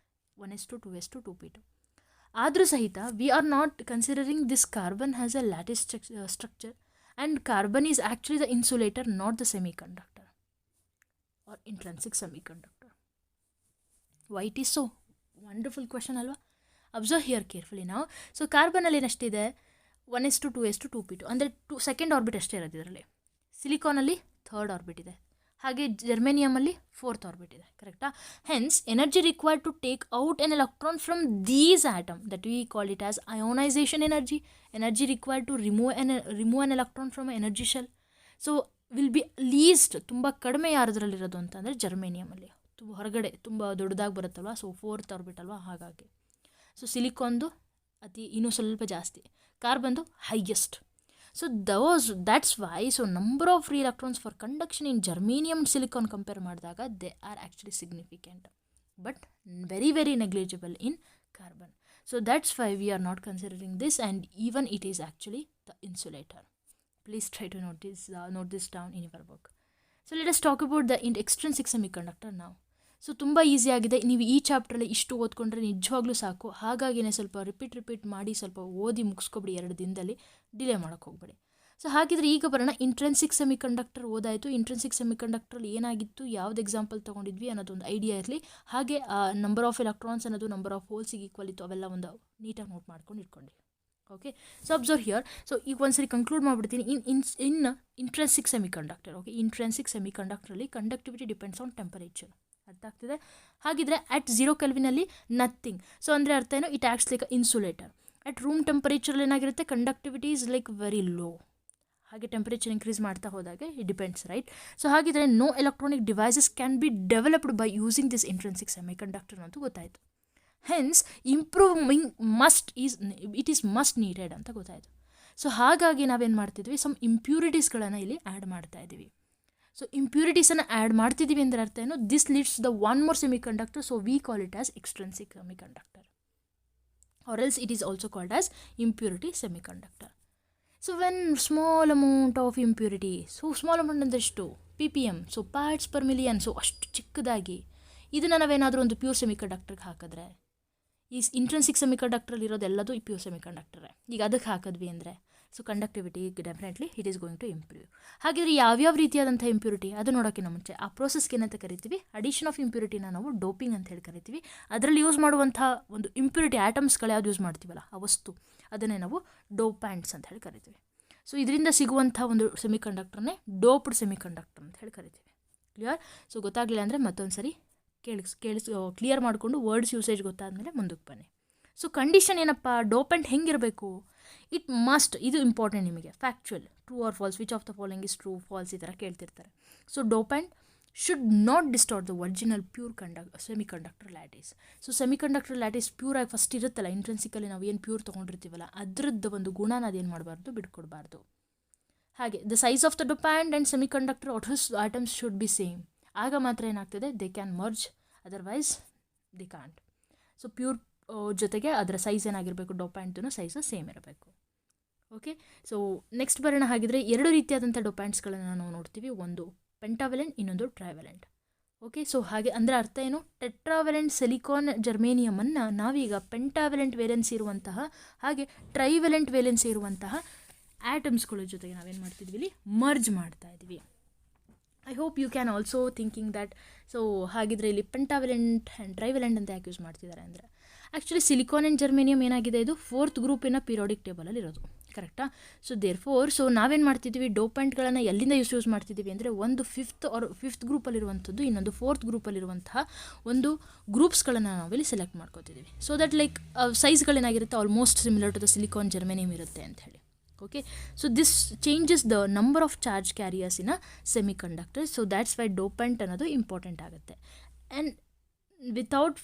1s2 2s2 2p2. ಆದರೂ ಸಹಿತ we are not considering this carbon has a lattice structure, and carbon is actually the insulator, not the semiconductor or intrinsic semiconductor. Why it is so wonderful question ಅಲ್ವಾ? ಅಬ್ಸರ್ವ್ ಹಿಯರ್ ಕೇರ್ಫುಲಿ ನಾವು. ಸೊ ಕಾರ್ಬನಲ್ಲಿ ಏನಷ್ಟಿದೆ, 1s2 2s2 2p2, ಅಂದರೆ 2 ಸೆಕೆಂಡ್ ಆರ್ಬಿಟ್ ಅಷ್ಟೇ ಇರೋದು ಇದರಲ್ಲಿ. ಸಿಲಿಕಾನಲ್ಲಿ 3rd ಆರ್ಬಿಟ್ ಇದೆ, ಹಾಗೆ ಜರ್ಮೇನಿಯಮಲ್ಲಿ 4th ಆರ್ಬಿಟ್ ಇದೆ, ಕರೆಕ್ಟಾ? Hence energy required to take out an electron from these atom that we call it as ionisation energy required to remove an electron from energy shell. So will be least, ತುಂಬ ಕಡಿಮೆ ಯಾರದ್ರಲ್ಲಿರೋದು ಅಂತಂದರೆ ಜರ್ಮೇನಿಯಮಲ್ಲಿ, ಹೊರಗಡೆ ತುಂಬ ದೊಡ್ಡದಾಗಿ ಬರುತ್ತಲ್ವ, ಸೊ 4th ಆರ್ಬಿಟ್ ಅಲ್ವಾ, ಹಾಗಾಗಿ. ಸೊ ಸಿಲಿಕಾನ್ದು ಇನ್ನೂ ಸ್ವಲ್ಪ ಜಾಸ್ತಿ, ಕಾರ್ಬನ್ದು highest. So that's why number of free electrons for conduction in germanium and silicon compare ಮಾಡಿದಾಗ they are actually significant, but very very negligible in carbon. So that's why we are not considering this, and even it is actually the insulator. Please try to note this down in your book. So let us talk about the extrinsic semiconductor now. So ತುಂಬ ಈಸಿ ಆಗಿದೆ, ನೀವು ಈ ಚಾಪ್ಟ್ರಲ್ಲಿ ಇಷ್ಟು ಓದ್ಕೊಂಡ್ರೆ ನಿಜವಾಗ್ಲೂ ಸಾಕು. ಹಾಗಾಗಿನೇ ಸ್ವಲ್ಪ ರಿಪೀಟ್ ಮಾಡಿ ಸ್ವಲ್ಪ ಓದಿ ಮುಗಿಸ್ಕೊಬಿಡಿ 2 ದಿನದಲ್ಲಿ, ಡಿಲೇ ಮಾಡೋಕ್ಕೆ ಹೋಗ್ಬೇಡಿ. ಸೊ ಹಾಗಿದ್ರೆ ಈಗ ಬರೋಣ, ಇಂಟ್ರೆನ್ಸಿಕ್ ಸೆಮಿಕಂಡಕ್ಟರ್ ಓದಾಯಿತು. ಇಂಟ್ರೆನ್ಸಿಕ್ ಸೆಮಿಕಂಡಕ್ಟ್ರಲ್ಲಿ ಏನಾಗಿತ್ತು, ಯಾವ್ದು ಎಕ್ಸಾಂಪಲ್ ತೊಗೊಂಡಿದ್ವಿ ಅನ್ನೋದೊಂದು ಐಡಿಯಾ ಇರಲಿ. ಹಾಗೆ ನಂಬರ್ ಆಫ್ ಎಲೆಕ್ಟ್ರಾನ್ಸ್ ಅನ್ನೋದು ನಂಬರ್ ಆಫ್ ಹೋಲ್ಸಿಗೆ ಈಕ್ವಲ್ ಇತ್ತು, ಅವೆಲ್ಲ ಒಂದು ನೀಟಾಗಿ ನೋಟ್ ಮಾಡ್ಕೊಂಡು ಇಟ್ಕೊಂಡ್ರಿ. Okay, so observe here. So ಈಗ ಒಂದ್ಸರಿ ಕನ್ಕ್ಲೂಡ್ ಮಾಡಿಬಿಡ್ತೀನಿ. In intrinsic semiconductor, okay, intrinsic ಸೆಮಿಕಂಡಕ್ಟ್ರಲ್ಲಿ ಕಂಡಕ್ಟಿವಿಟಿ ಡಿಪೆಂಡ್ಸ್ ಆನ್ ಟೆಂಪರೇಚರ್. ಅರ್ಥ ಆಗ್ತಿದೆ? ಹಾಗಿದ್ರೆ ಅಟ್ 0 ಕೆಲ್ವಿನಲ್ಲಿ ನಥಿಂಗ್. ಸೊ ಅಂದರೆ ಅರ್ಥ ಏನು, it acts like insulator. At room ಟೆಂಪರೇಚರಲ್ಲಿ ಏನಾಗಿರುತ್ತೆ, conductivity is like very low. ಹಾಗೆ ಟೆಂಪರೇಚರ್ ಇನ್ಕ್ರೀಸ್ ಮಾಡ್ತಾ ಹೋದಾಗ ಇಟ್ ಡಿಪೆಂಡ್ಸ್, ರೈಟ್? ಸೊ ಹಾಗಿದ್ರೆ no electronic devices can be developed by using this intrinsic semiconductor ಅಂತ ಗೊತ್ತಾಯಿತು. ಹೆನ್ಸ್ ಇಂಪ್ರೂವಿಂಗ್ ಮಸ್ಟ್ ನೀಡೆಡ್ ಅಂತ ಗೊತ್ತಾಯಿತು. ಸೊ ಹಾಗಾಗಿ ನಾವೇನು ಮಾಡ್ತಿದ್ವಿ, ಸಮ್ ಇಂಪ್ಯೂರಿಟೀಸ್ಗಳನ್ನು ಇಲ್ಲಿ ಆ್ಯಡ್ ಮಾಡ್ತಾ ಇದ್ದೀವಿ. ಸೊ ಇಂಪ್ಯೂರಿಟೀಸನ್ನು ಆ್ಯಡ್ ಮಾಡ್ತಿದ್ದೀವಿ ಅಂದರೆ ಅರ್ಥ ಏನು, this leads the one more semiconductor, so we call it as extrinsic semiconductor, or else it is also called as impurity semiconductor. So when small amount of impurity, so small amount ಅಂದರೆ ಎಷ್ಟು, PPM, so parts per million, so ಅಷ್ಟು ಚಿಕ್ಕದಾಗಿ ಇದನ್ನು ನಾವೇನಾದರೂ ಒಂದು ಪ್ಯೂರ್ ಸೆಮಿಕಂಡಕ್ಟರ್ಗೆ ಹಾಕಿದ್ರೆ, ಈ ಇಂಟ್ರೆನ್ಸಿಕ್ ಸೆಮಿಕಂಡಕ್ಟ್ರಲ್ಲಿ ಇರೋದೆಲ್ಲದು ಈ ಪ್ಯೂರ್ ಸೆಮಿಕಂಡಕ್ಟರೇ. ಈಗ ಅದಕ್ಕೆ ಹಾಕಿದ್ವಿ ಅಂದರೆ so conductivity definitely it is going to improve. ಹಾಗಿದ್ರೆ ಯಾವ್ಯಾವ ರೀತಿಯಾದಂಥ ಇಂಪ್ಯೂರಿಟಿ ಅದು ನೋಡೋಕ್ಕಿಂತ ಮುಂಚೆ ಆ ಪ್ರೋಸೆಸ್ಗೆ ಏನಂತ ಕರಿತೀವಿ, ಅಡಿಷನ್ ಆಫ್ ಇಂಪ್ಯೂರಿಟಿನ ನಾವು ಡೋಪಿಂಗ್ ಅಂತ ಹೇಳಿ ಕರಿತೀವಿ. ಅದರಲ್ಲಿ ಯೂಸ್ ಮಾಡುವಂಥ ಒಂದು ಇಂಪ್ಯೂರಿಟಿ ಆಟಮ್ಸ್ಗಳು ಯಾವ್ದು ಯೂಸ್ ಮಾಡ್ತೀವಲ್ಲ ಆ ವಸ್ತು, ಅದನ್ನೇ ನಾವು ಡೋಪ್ಯಾಂಟ್ಸ್ ಅಂತ ಹೇಳಿ ಕರಿತೀವಿ. ಸೊ ಇದರಿಂದ ಸಿಗುವಂಥ ಒಂದು ಸೆಮಿಕಂಡಕ್ಟರ್ನೇ ಡೋಪ್ಡ್ ಸೆಮಿಕಂಡಕ್ಟರ್ ಅಂತ ಹೇಳಿ ಕರಿತೀವಿ. ಕ್ಲಿಯರ್? ಸೊ ಗೊತ್ತಾಗಲಿಲ್ಲ ಅಂದರೆ ಮತ್ತೊಂದು ಸರಿ ಕ್ಲಿಯರ್ ಮಾಡಿಕೊಂಡು ವರ್ಡ್ಸ್ ಯೂಸೇಜ್ ಗೊತ್ತಾದಮೇಲೆ ಮುಂದಕ್ಕೆ ಬನ್ನಿ. ಸೊ ಕಂಡೀಷನ್ ಏನಪ್ಪ, ಡೋಪೆಂಟ್ ಹೆಂಗಿರಬೇಕು, ಇಟ್ ಮಸ್ಟ್, ಇದು ಇಂಪಾರ್ಟೆಂಟ್ ನಿಮಗೆ, factual, true or false, which of the following is true false, ಈ ಥರ ಕೇಳ್ತಿರ್ತಾರೆ. So dopant should not distort the original pure semiconductor lattice. So semiconductor lattice ಪ್ಯೂರಾಗಿ ಫಸ್ಟ್ ಇರುತ್ತಲ್ಲ, ಇಂಟ್ರೆನ್ಸಿಕಲ್ಲಿ ನಾವು ಏನು ಪ್ಯೂರ್ ತೊಗೊಂಡಿರ್ತೀವಲ್ಲ ಅದ್ರದ್ದು ಒಂದು ಗುಣನ ಅದೇನು ಮಾಡಬಾರ್ದು, ಬಿಟ್ಕೊಡ್ಬಾರ್ದು. ಹಾಗೆ the size of the dopant and semiconductor atoms should be same. ಆಗ ಮಾತ್ರ ಏನಾಗ್ತದೆ, they can merge, otherwise they can't. So pure ಜೊತೆಗೆ ಅದರ ಸೈಜ್ ಏನಾಗಿರಬೇಕು, ಡೋಪ್ಯಾಂಟ್ದು ಸೈಜು ಸೇಮ್ ಇರಬೇಕು. ಓಕೆ, ಸೊ ನೆಕ್ಸ್ಟ್ ಬರೋಣ. ಹಾಗಿದ್ರೆ 2 ರೀತಿಯಾದಂಥ ಡೋಪ್ಯಾಂಟ್ಸ್ಗಳನ್ನು ನಾವು ನೋಡ್ತೀವಿ, ಒಂದು ಪೆಂಟಾವೆಲೆಂಟ್, ಇನ್ನೊಂದು ಟ್ರೈವೆಲೆಂಟ್. ಓಕೆ, ಸೊ ಹಾಗೆ ಅಂದರೆ ಅರ್ಥ ಏನು, ಟೆಟ್ರಾವೆಲೆಂಟ್ ಸಿಲಿಕಾನ್ ಜರ್ಮೇನಿಯಮನ್ನು ನಾವೀಗ ಪೆಂಟಾವೆಲೆಂಟ್ ವೇಲೆನ್ಸಿ ಇರುವಂತಹ ಹಾಗೆ ಟ್ರೈವೆಲೆಂಟ್ ವೇಲೆನ್ಸಿ ಇರುವಂತಹ ಆಟಮ್ಸ್ಗಳ ಜೊತೆಗೆ ನಾವೇನು ಮಾಡ್ತಿದ್ವಿ, ಇಲ್ಲಿ ಮರ್ಜ್ ಮಾಡ್ತಾ ಇದ್ವಿ. I hope you can also thinking that. So ಹಾಗಿದ್ರೆ ಇಲ್ಲಿ ಪೆಂಟಾವೆಲೆಂಟ್ ಆ್ಯಂಡ್ ಟ್ರೈವೆಲೆಂಟ್ ಅಂತ ಯಾಕೆ ಯೂಸ್ ಮಾಡ್ತಿದ್ದಾರೆ ಅಂದರೆ, ಆ್ಯಕ್ಚುಲಿ ಸಿಲಿಕಾನ್ ಆ್ಯಂಡ್ ಜರ್ಮೇನಿಯಮ್ ಏನಾಗಿದೆ, ಇದು 4th ಗ್ರೂಪಿನ ಪೀರಿಯಾಡಿಕ್ ಟೇಬಲಲ್ಲಿ ಇರೋದು, ಕರೆಕ್ಟಾ? ಸೊ ಸೊ ನಾವೇನು ಮಾಡ್ತಿದ್ದೀವಿ, ಡೋಪೆಂಟ್ಗಳನ್ನು ಎಲ್ಲಿಂದ ಯೂಸ್ ಮಾಡ್ತಿದ್ದೀವಿ ಅಂದರೆ, ಒಂದು 5th ಗ್ರೂಪಲ್ಲಿರುವಂಥದ್ದು, ಇನ್ನೊಂದು 4th ಗ್ರೂಪಲ್ಲಿರುವಂತಹ ಒಂದು ಗ್ರೂಪ್ಸ್ಗಳನ್ನು ನಾವಿಲ್ಲಿ ಸೆಲೆಕ್ಟ್ ಮಾಡ್ಕೋತಿದ್ದೀವಿ. ಸೊ ದಟ್ ಲೈಕ್ ಸೈಜ್ಗಳೇನಾಗಿರುತ್ತೆ, almost similar to the silicon germanium ಇರುತ್ತೆ ಅಂತ ಹೇಳಿ. Okay, so this changes the number of charge carriers in a semiconductor, so that's why dopant ಅನ್ನೋದು ಇಂಪಾರ್ಟೆಂಟ್ ಆಗುತ್ತೆ. And without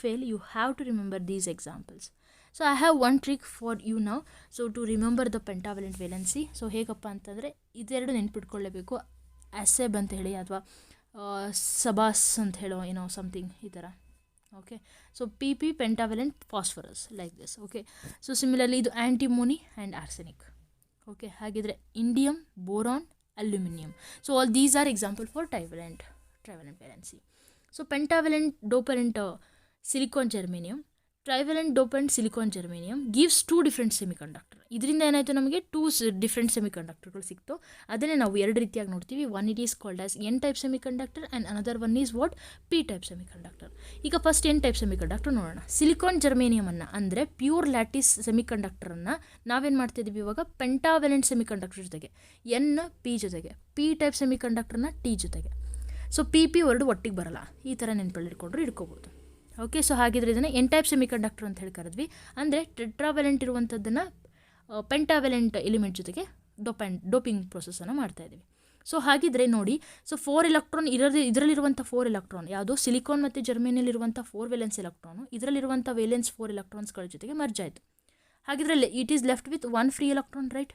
fail you have to remember these examples. So I have one trick for you now, so to remember the pentavalent valency. So ಹೇಗಪ್ಪ ಅಂತಂದರೆ ಇದೆರಡು ನೆನ್ಪಿಟ್ಕೊಳ್ಳೇಬೇಕು, ಅಸೆಬ್ ಅಂತ ಹೇಳಿ ಅಥವಾ ಸಬಾಸ್ ಅಂತ ಹೇಳೋ ಏನೋ ಸಮಥಿಂಗ್ ಈ ಥರ. Okay, so PP pentavalent phosphorus like this. Okay, so similarly ಇದು ಆ್ಯಂಟಿಮೋನಿ ಆ್ಯಂಡ್ ಆರ್ಸೆನಿಕ್. ಓಕೆ, ಹಾಗಿದ್ರೆ indium, boron, aluminium. So all these are example for trivalent valency. So pentavalent dopant silicon germanium, trivalent dopant silicon germanium gives 2 different semiconductor. ಇದರಿಂದ ಏನಾಯಿತು, ನಮಗೆ 2 ಡಿಫ್ರೆಂಟ್ ಸೆಮಿಕಂಡಕ್ಟರ್ಗಳು ಸಿಕ್ತು. ಅದನ್ನೇ ನಾವು 2 ರೀತಿಯಾಗಿ ನೋಡ್ತೀವಿ. One it is called as N type semiconductor and another one is what, P type semiconductor. ಈಗ ಫಸ್ಟ್ ಎನ್ ಟೈಪ್ ಸೆಮಿಕಂಡಕ್ಟರ್ ನೋಡೋಣ. ಸಿಲಿಕಾನ್ ಜರ್ಮೇನಿಯಮನ್ನು ಅಂದರೆ ಪ್ಯೂರ್ ಲ್ಯಾಟಿಸ್ ಸೆಮಿಕಂಡಕ್ಟರನ್ನು ನಾವೇನು ಮಾಡ್ತಿದ್ದೀವಿ ಇವಾಗ, ಪೆಂಟಾವೆಲೆಂಟ್ ಸೆಮಿಕಂಡಕ್ಟರ್ ಜೊತೆಗೆ ಎನ್ ಪಿ ಜೊತೆಗೆ, ಪಿ ಟೈಪ್ ಸೆಮಿಕಂಡಕ್ಟರ್ನ ಟಿ ಜೊತೆಗೆ. ಸೊ ಪಿ ವರ್ಡ್ ಒಟ್ಟಿಗೆ ಬರಲ್ಲ, ಈ ಥರ ನೆನಪಲ್ಲಿ ಇಟ್ಕೊಂಡ್ರೆ ಇಟ್ಕೋಬೋದು. ಓಕೆ, ಸೊ ಹಾಗಿದ್ರೆ ಇದನ್ನು ಎನ್ ಟೈಪ್ ಸೆಮಿಕಂಡಕ್ಟರ್ ಅಂತ ಹೇಳಿ ಕರೆದ್ವಿ. ಅಂದರೆ ಟೆಟ್ರಾವೆಲೆಂಟ್ ಇರುವಂಥದ್ದನ್ನು ಪೆಂಟಾವೆಲೆಂಟ್ ಎಲಿಮೆಂಟ್ ಜೊತೆಗೆ ಡೋಪಿಂಗ್ ಪ್ರೊಸೆಸನ್ನು ಮಾಡ್ತಾಯಿದ್ದೀವಿ. ಸೊ ಹಾಗಿದ್ರೆ ನೋಡಿ, ಸೊ 4 ಎಲೆಕ್ಟ್ರಾನ್ ಇದರಲ್ಲಿರುವಂಥ 4 ಎಲೆಕ್ಟ್ರಾನ್ ಯಾವುದು, ಸಿಲಿಕಾನ್ ಮತ್ತು ಜರ್ಮೇನಿಯಲ್ಲಿರುವಂಥ 4 ವೇಲೆನ್ಸ್ ಎಲೆಕ್ಟ್ರಾನು ಇದರಲ್ಲಿರುವಂಥ ವೇಲೆನ್ಸ್ 4 ಎಲೆಕ್ಟ್ರಾನ್ಸ್ಗಳ ಜೊತೆಗೆ ಮರ್ಜ್ ಆಯಿತು. ಹಾಗಿದ್ರೆ it is left with 1 free electron, right.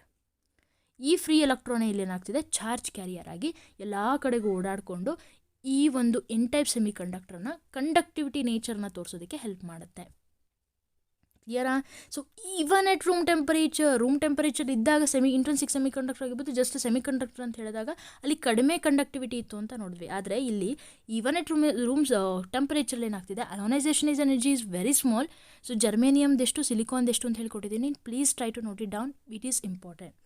ಈ ಫ್ರೀ ಎಲೆಕ್ಟ್ರಾನೇ ಇಲ್ಲಿ ಏನಾಗ್ತಿದೆ, ಚಾರ್ಜ್ ಕ್ಯಾರಿಯರ್ ಆಗಿ ಎಲ್ಲ ಕಡೆಗೂ ಓಡಾಡಿಕೊಂಡು ಈ ಒಂದು ಎನ್ ಟೈಪ್ ಸೆಮಿಕಂಡಕ್ಟರ್ನ ಕಂಡಕ್ಟಿವಿಟಿ ನೇಚರ್ನ ತೋರಿಸೋದಕ್ಕೆ ಹೆಲ್ಪ್ ಮಾಡುತ್ತೆ. ಕ್ಲಿಯರಾ? So even at room temperature ಇದ್ದಾಗ ಇಂಟ್ರಿನ್ಸಿಕ್ ಸೆಮಿಕಂಡಕ್ಟರ್ ಆಗಿರ್ಬೋದು, ಜಸ್ಟ್ ಸೆಮಿಕಂಡಕ್ಟರ್ ಅಂತ ಹೇಳಿದಾಗ ಅಲ್ಲಿ ಕಡಿಮೆ ಕಂಡಕ್ಟಿವಿಟಿ ಇತ್ತು ಅಂತ ನೋಡಿದ್ವಿ. ಆದರೆ ಇಲ್ಲಿ ಈವನ್ ಎಟ್ ರೂಮ್ಸ್ ಟೆಂಪರೇಚರ್ ಏನಾಗ್ತಿದೆ, ionisation energy is very small. So ಜರ್ಮೇನಿಯಮ್ದೆಷ್ಟು, ಸಿಲಿಕಾನ್ದೆಷ್ಟು ಅಂತ ಹೇಳ್ಕೊಟ್ಟಿದ್ದೀನಿ. Please try to note it down, it is important.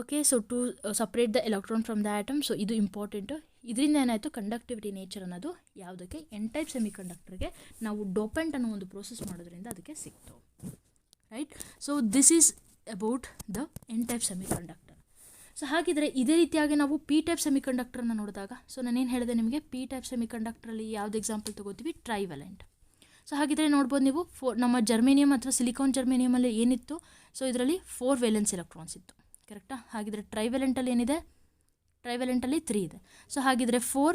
Okay, so to separate the electron from the atom. So ಇದು ಇಂಪಾರ್ಟೆಂಟು. ಇದರಿಂದ ಏನಾಯಿತು, ಕಂಡಕ್ಟಿವಿಟಿ ನೇಚರ್ ಅನ್ನೋದು ಯಾವುದಕ್ಕೆ, ಎನ್ ಟೈಪ್ ಸೆಮಿಕಂಡಕ್ಟರ್ಗೆ ನಾವು ಡೋಪೆಂಟ್ ಅನ್ನೋ ಒಂದು ಪ್ರೋಸೆಸ್ ಮಾಡೋದ್ರಿಂದ ಅದಕ್ಕೆ ಸಿಕ್ತು, right. So this is about the N type semiconductor. So ಹಾಗಿದ್ರೆ ಇದೇ ರೀತಿಯಾಗಿ ನಾವು ಪಿ ಟೈಪ್ ಸೆಮಿಕಂಡಕ್ಟರನ್ನು ನೋಡಿದಾಗ, ಸೊ ನಾನೇನು ಹೇಳಿದೆ ನಿಮಗೆ, ಪಿ ಟೈಪ್ ಸೆಮಿಕಂಡಕ್ಟರಲ್ಲಿ ಯಾವ್ದು ಎಕ್ಸಾಂಪಲ್ ತೊಗೋತೀವಿ, ಟ್ರೈವೆಲೆಂಟ್. ಸೊ ಹಾಗಿದ್ರೆ ನೋಡ್ಬೋದು ನೀವು, ನಮ್ಮ ಜರ್ಮೇನಿಯಮ್ ಅಥವಾ ಸಿಲಿಕಾನ್ ಜರ್ಮೇನಿಯಮಲ್ಲಿ ಏನಿತ್ತು, ಸೊ ಇದರಲ್ಲಿ 4 ವೇಲೆನ್ಸ್ ಎಲೆಕ್ಟ್ರಾನ್ಸ್ ಇತ್ತು, ಕರೆಕ್ಟಾ. ಹಾಗಿದ್ರೆ ಟ್ರೈವೆಲೆಂಟಲ್ಲಿ ಏನಿದೆ, ಟ್ರೈವೆಲೆಂಟಲ್ಲಿ 3 ಇದೆ. ಸೊ ಹಾಗಿದ್ರೆ 4,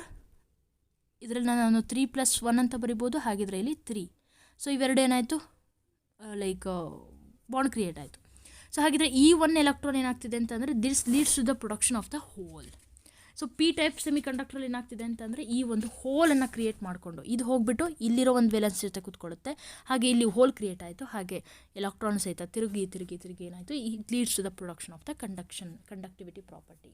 ಇದರಲ್ಲಿ ನಾನು 3+1 ಅಂತ ಬರಿಬೋದು. ಹಾಗಿದ್ರೆ ಇಲ್ಲಿ 3. ಸೊ ಇವೆರಡು ಏನಾಯಿತು, ಲೈಕ್ ಬಾಂಡ್ ಕ್ರಿಯೇಟ್ ಆಯಿತು. ಸೊ ಹಾಗಿದ್ರೆ ಈ 1 ಎಲೆಕ್ಟ್ರಾನ್ ಏನಾಗ್ತಿದೆ ಅಂತಂದರೆ, this leads to the production of the hole. So P type ಸೆಮಿಕಂಡಕ್ಟರಲ್ಲಿ ಏನಾಗ್ತಿದೆ ಅಂತಂದರೆ, ಈ ಒಂದು ಹೋಲನ್ನು ಕ್ರಿಯೇಟ್ ಮಾಡಿಕೊಂಡು ಇದು ಹೋಗಿಬಿಟ್ಟು ಇಲ್ಲಿರೋ ಒಂದು ವೇಲೆನ್ಸ್ ಜೊತೆ ಕೂತ್ಕೊಳ್ಳುತ್ತೆ. ಹಾಗೆ ಇಲ್ಲಿ ಹೋಲ್ ಕ್ರಿಯೇಟ್ ಆಯಿತು. ಹಾಗೆ ಎಲೆಕ್ಟ್ರಾನ್ ಸಹಿತ ತಿರುಗಿ ಏನಾಯಿತು, it leads to the production of the conductivity property.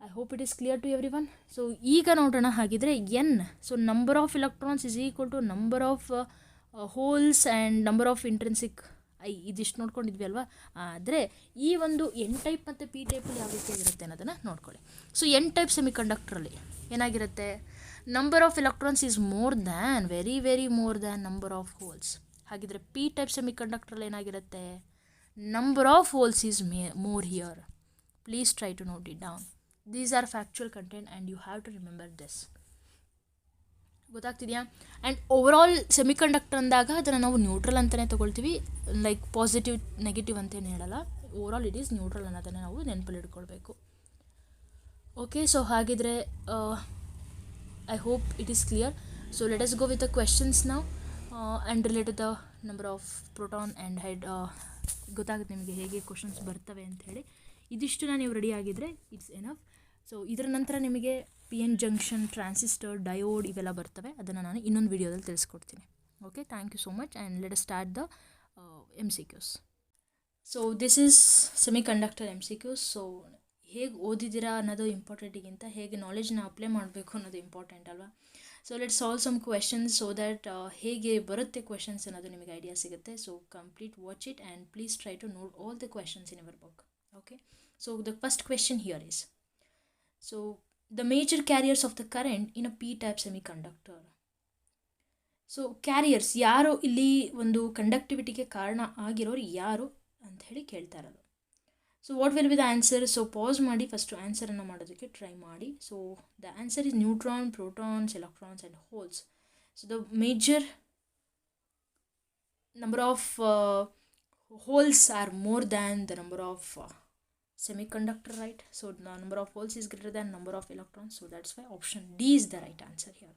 I hope it is clear to everyone. So ಈಗ ನೋಡೋಣ, ಹಾಗಿದ್ರೆ N, so number of electrons is equal to number of holes and number of intrinsic ಇದಿಷ್ಟು ನೋಡ್ಕೊಂಡಿದ್ವಿ ಅಲ್ವಾ. ಆದರೆ ಈ ಒಂದು ಎನ್ ಟೈಪ್ ಮತ್ತು ಪಿ ಟೈಪಲ್ಲಿ ಯಾವ ರೀತಿಯಾಗಿರುತ್ತೆ ಅನ್ನೋದನ್ನು ನೋಡ್ಕೊಳ್ಳಿ. ಸೊ ಎನ್ ಟೈಪ್ ಸೆಮಿಕಂಡಕ್ಟ್ರಲ್ಲಿ ಏನಾಗಿರುತ್ತೆ, number of electrons is more than, very more than number of holes. ಹಾಗಿದ್ರೆ ಪಿ ಟೈಪ್ ಸೆಮಿಕಂಡಕ್ಟ್ರಲ್ಲಿ ಏನಾಗಿರುತ್ತೆ, number of holes is more here. Please try to note it down. These are factual content and you have to remember this. ಗೊತ್ತಾಗ್ತಿದೆಯಾ. ಆ್ಯಂಡ್ ಓವರಾಲ್ ಸೆಮಿಕಂಡಕ್ಟರ್ ಅಂದಾಗ ಅದನ್ನು ನಾವು ನ್ಯೂಟ್ರಲ್ ಅಂತಲೇ ತೊಗೊಳ್ತೀವಿ, ಲೈಕ್ ಪಾಸಿಟಿವ್ ನೆಗೆಟಿವ್ ಅಂತೇನು ಹೇಳಲ್ಲ. ಓವರಾಲ್ ಇಟ್ ಈಸ್ ನ್ಯೂಟ್ರಲ್ ಅನ್ನೋದನ್ನು ನಾವು ನೆನಪಲ್ಲಿ ಇಟ್ಕೊಳ್ಬೇಕು. ಓಕೆ, ಸೊ ಹಾಗಿದ್ರೆ I hope it is clear. So let us go with the questions ನಾವು and related the number of proton and head. ಗೊತ್ತಾಗುತ್ತೆ ನಿಮಗೆ ಹೇಗೆ ಕ್ವೆಶನ್ಸ್ ಬರ್ತವೆ ಅಂಥೇಳಿ. ಇದಿಷ್ಟು ನೀವು ರೆಡಿ ಆಗಿದ್ದರೆ ಇಟ್ಸ್ ಎನಫ್. ಸೊ ಇದರ ನಂತರ ನಿಮಗೆ P N junction, transistor, diode ಇವೆಲ್ಲ ಬರ್ತವೆ. ಅದನ್ನು ನಾನು ಇನ್ನೊಂದು ವೀಡಿಯೋದಲ್ಲಿ ತಿಳಿಸ್ಕೊಡ್ತೀನಿ. Okay, thank you so much and let us start the MCQs. So this is semiconductor MCQs. So ಹೇಗೆ ಓದಿದ್ದೀರಾ ಅನ್ನೋದು ಇಂಪಾರ್ಟೆಂಟಿಗಿಂತ ಹೇಗೆ ನಾಲೆಜ್ನ ಅಪ್ಲೈ ಮಾಡಬೇಕು ಅನ್ನೋದು ಇಂಪಾರ್ಟೆಂಟ್ ಅಲ್ವಾ. So let solve some questions so that ಹೇಗೆ ಬರುತ್ತೆ ಕ್ವೆಶನ್ಸ್ ಅನ್ನೋದು ನಿಮಗೆ ಐಡಿಯಾ ಸಿಗುತ್ತೆ. So complete watch it and please try to note all the questions in your book. Okay, so the first question here is, so the major carriers of the current in a p-type semiconductor. So carriers ಯಾರು, ಇಲ್ಲಿ ಒಂದು ಕಂಡಕ್ಟಿವಿಟಿಗೆ ಕಾರಣ ಆಗಿರೋರು ಯಾರು ಅಂತ ಹೇಳಿ ಕೇಳ್ತಾ ಇರೋದು. So what will be the answer. So pass ಮಾಡಿ ಫಸ್ಟು ಆನ್ಸರನ್ನು ಮಾಡೋದಕ್ಕೆ ಟ್ರೈ ಮಾಡಿ. So the answer is neutron, protons, electrons and holes. So the major number of holes are more than the number of semiconductor, right? So the number of holes is greater than number of electrons. So that's why option D is the right answer here.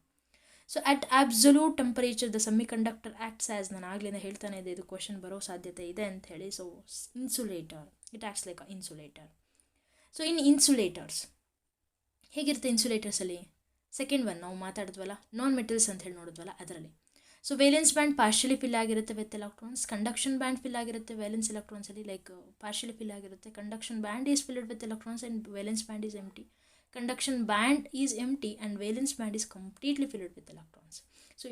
So at absolute temperature the semiconductor acts as, ನಾನು ಆಗಲಿಂದ ಹೇಳ್ತಾನೆ ಇದೆ ಇದು ಕ್ವಶನ್ ಬರೋ ಸಾಧ್ಯತೆ ಇದೆ ಅಂತ ಹೇಳಿ. So insulator, it acts like a insulator. So in insulators ಹೇಗಿರುತ್ತೆ ಇನ್ಸುಲೇಟರ್ಸಲ್ಲಿ, ಸೆಕೆಂಡ್ ಒನ್ ನಾವು ಮಾತಾಡಿದ್ವಲ್ಲ ನಾನ್ ಮೆಟಲ್ಸ್ ಅಂತ ಹೇಳಿ ನೋಡಿದ್ವಲ್ಲ ಅದರಲ್ಲಿ. So valence band partially fill ಆಗಿರುತ್ತೆ with electrons. Conduction band fill ಆಗಿರುತ್ತೆ ವೇಲೆನ್ಸ್ ಎಲೆಕ್ಟ್ರಾನ್ಸಲ್ಲಿ, ಲೈಕ್ ಪಾರ್ಷಿಯಲಿ ಫಿಲ್ ಆಗಿರುತ್ತೆ. Conduction band is filled with electrons and valence band is empty. Conduction band is empty and valence band is completely filled with electrons. So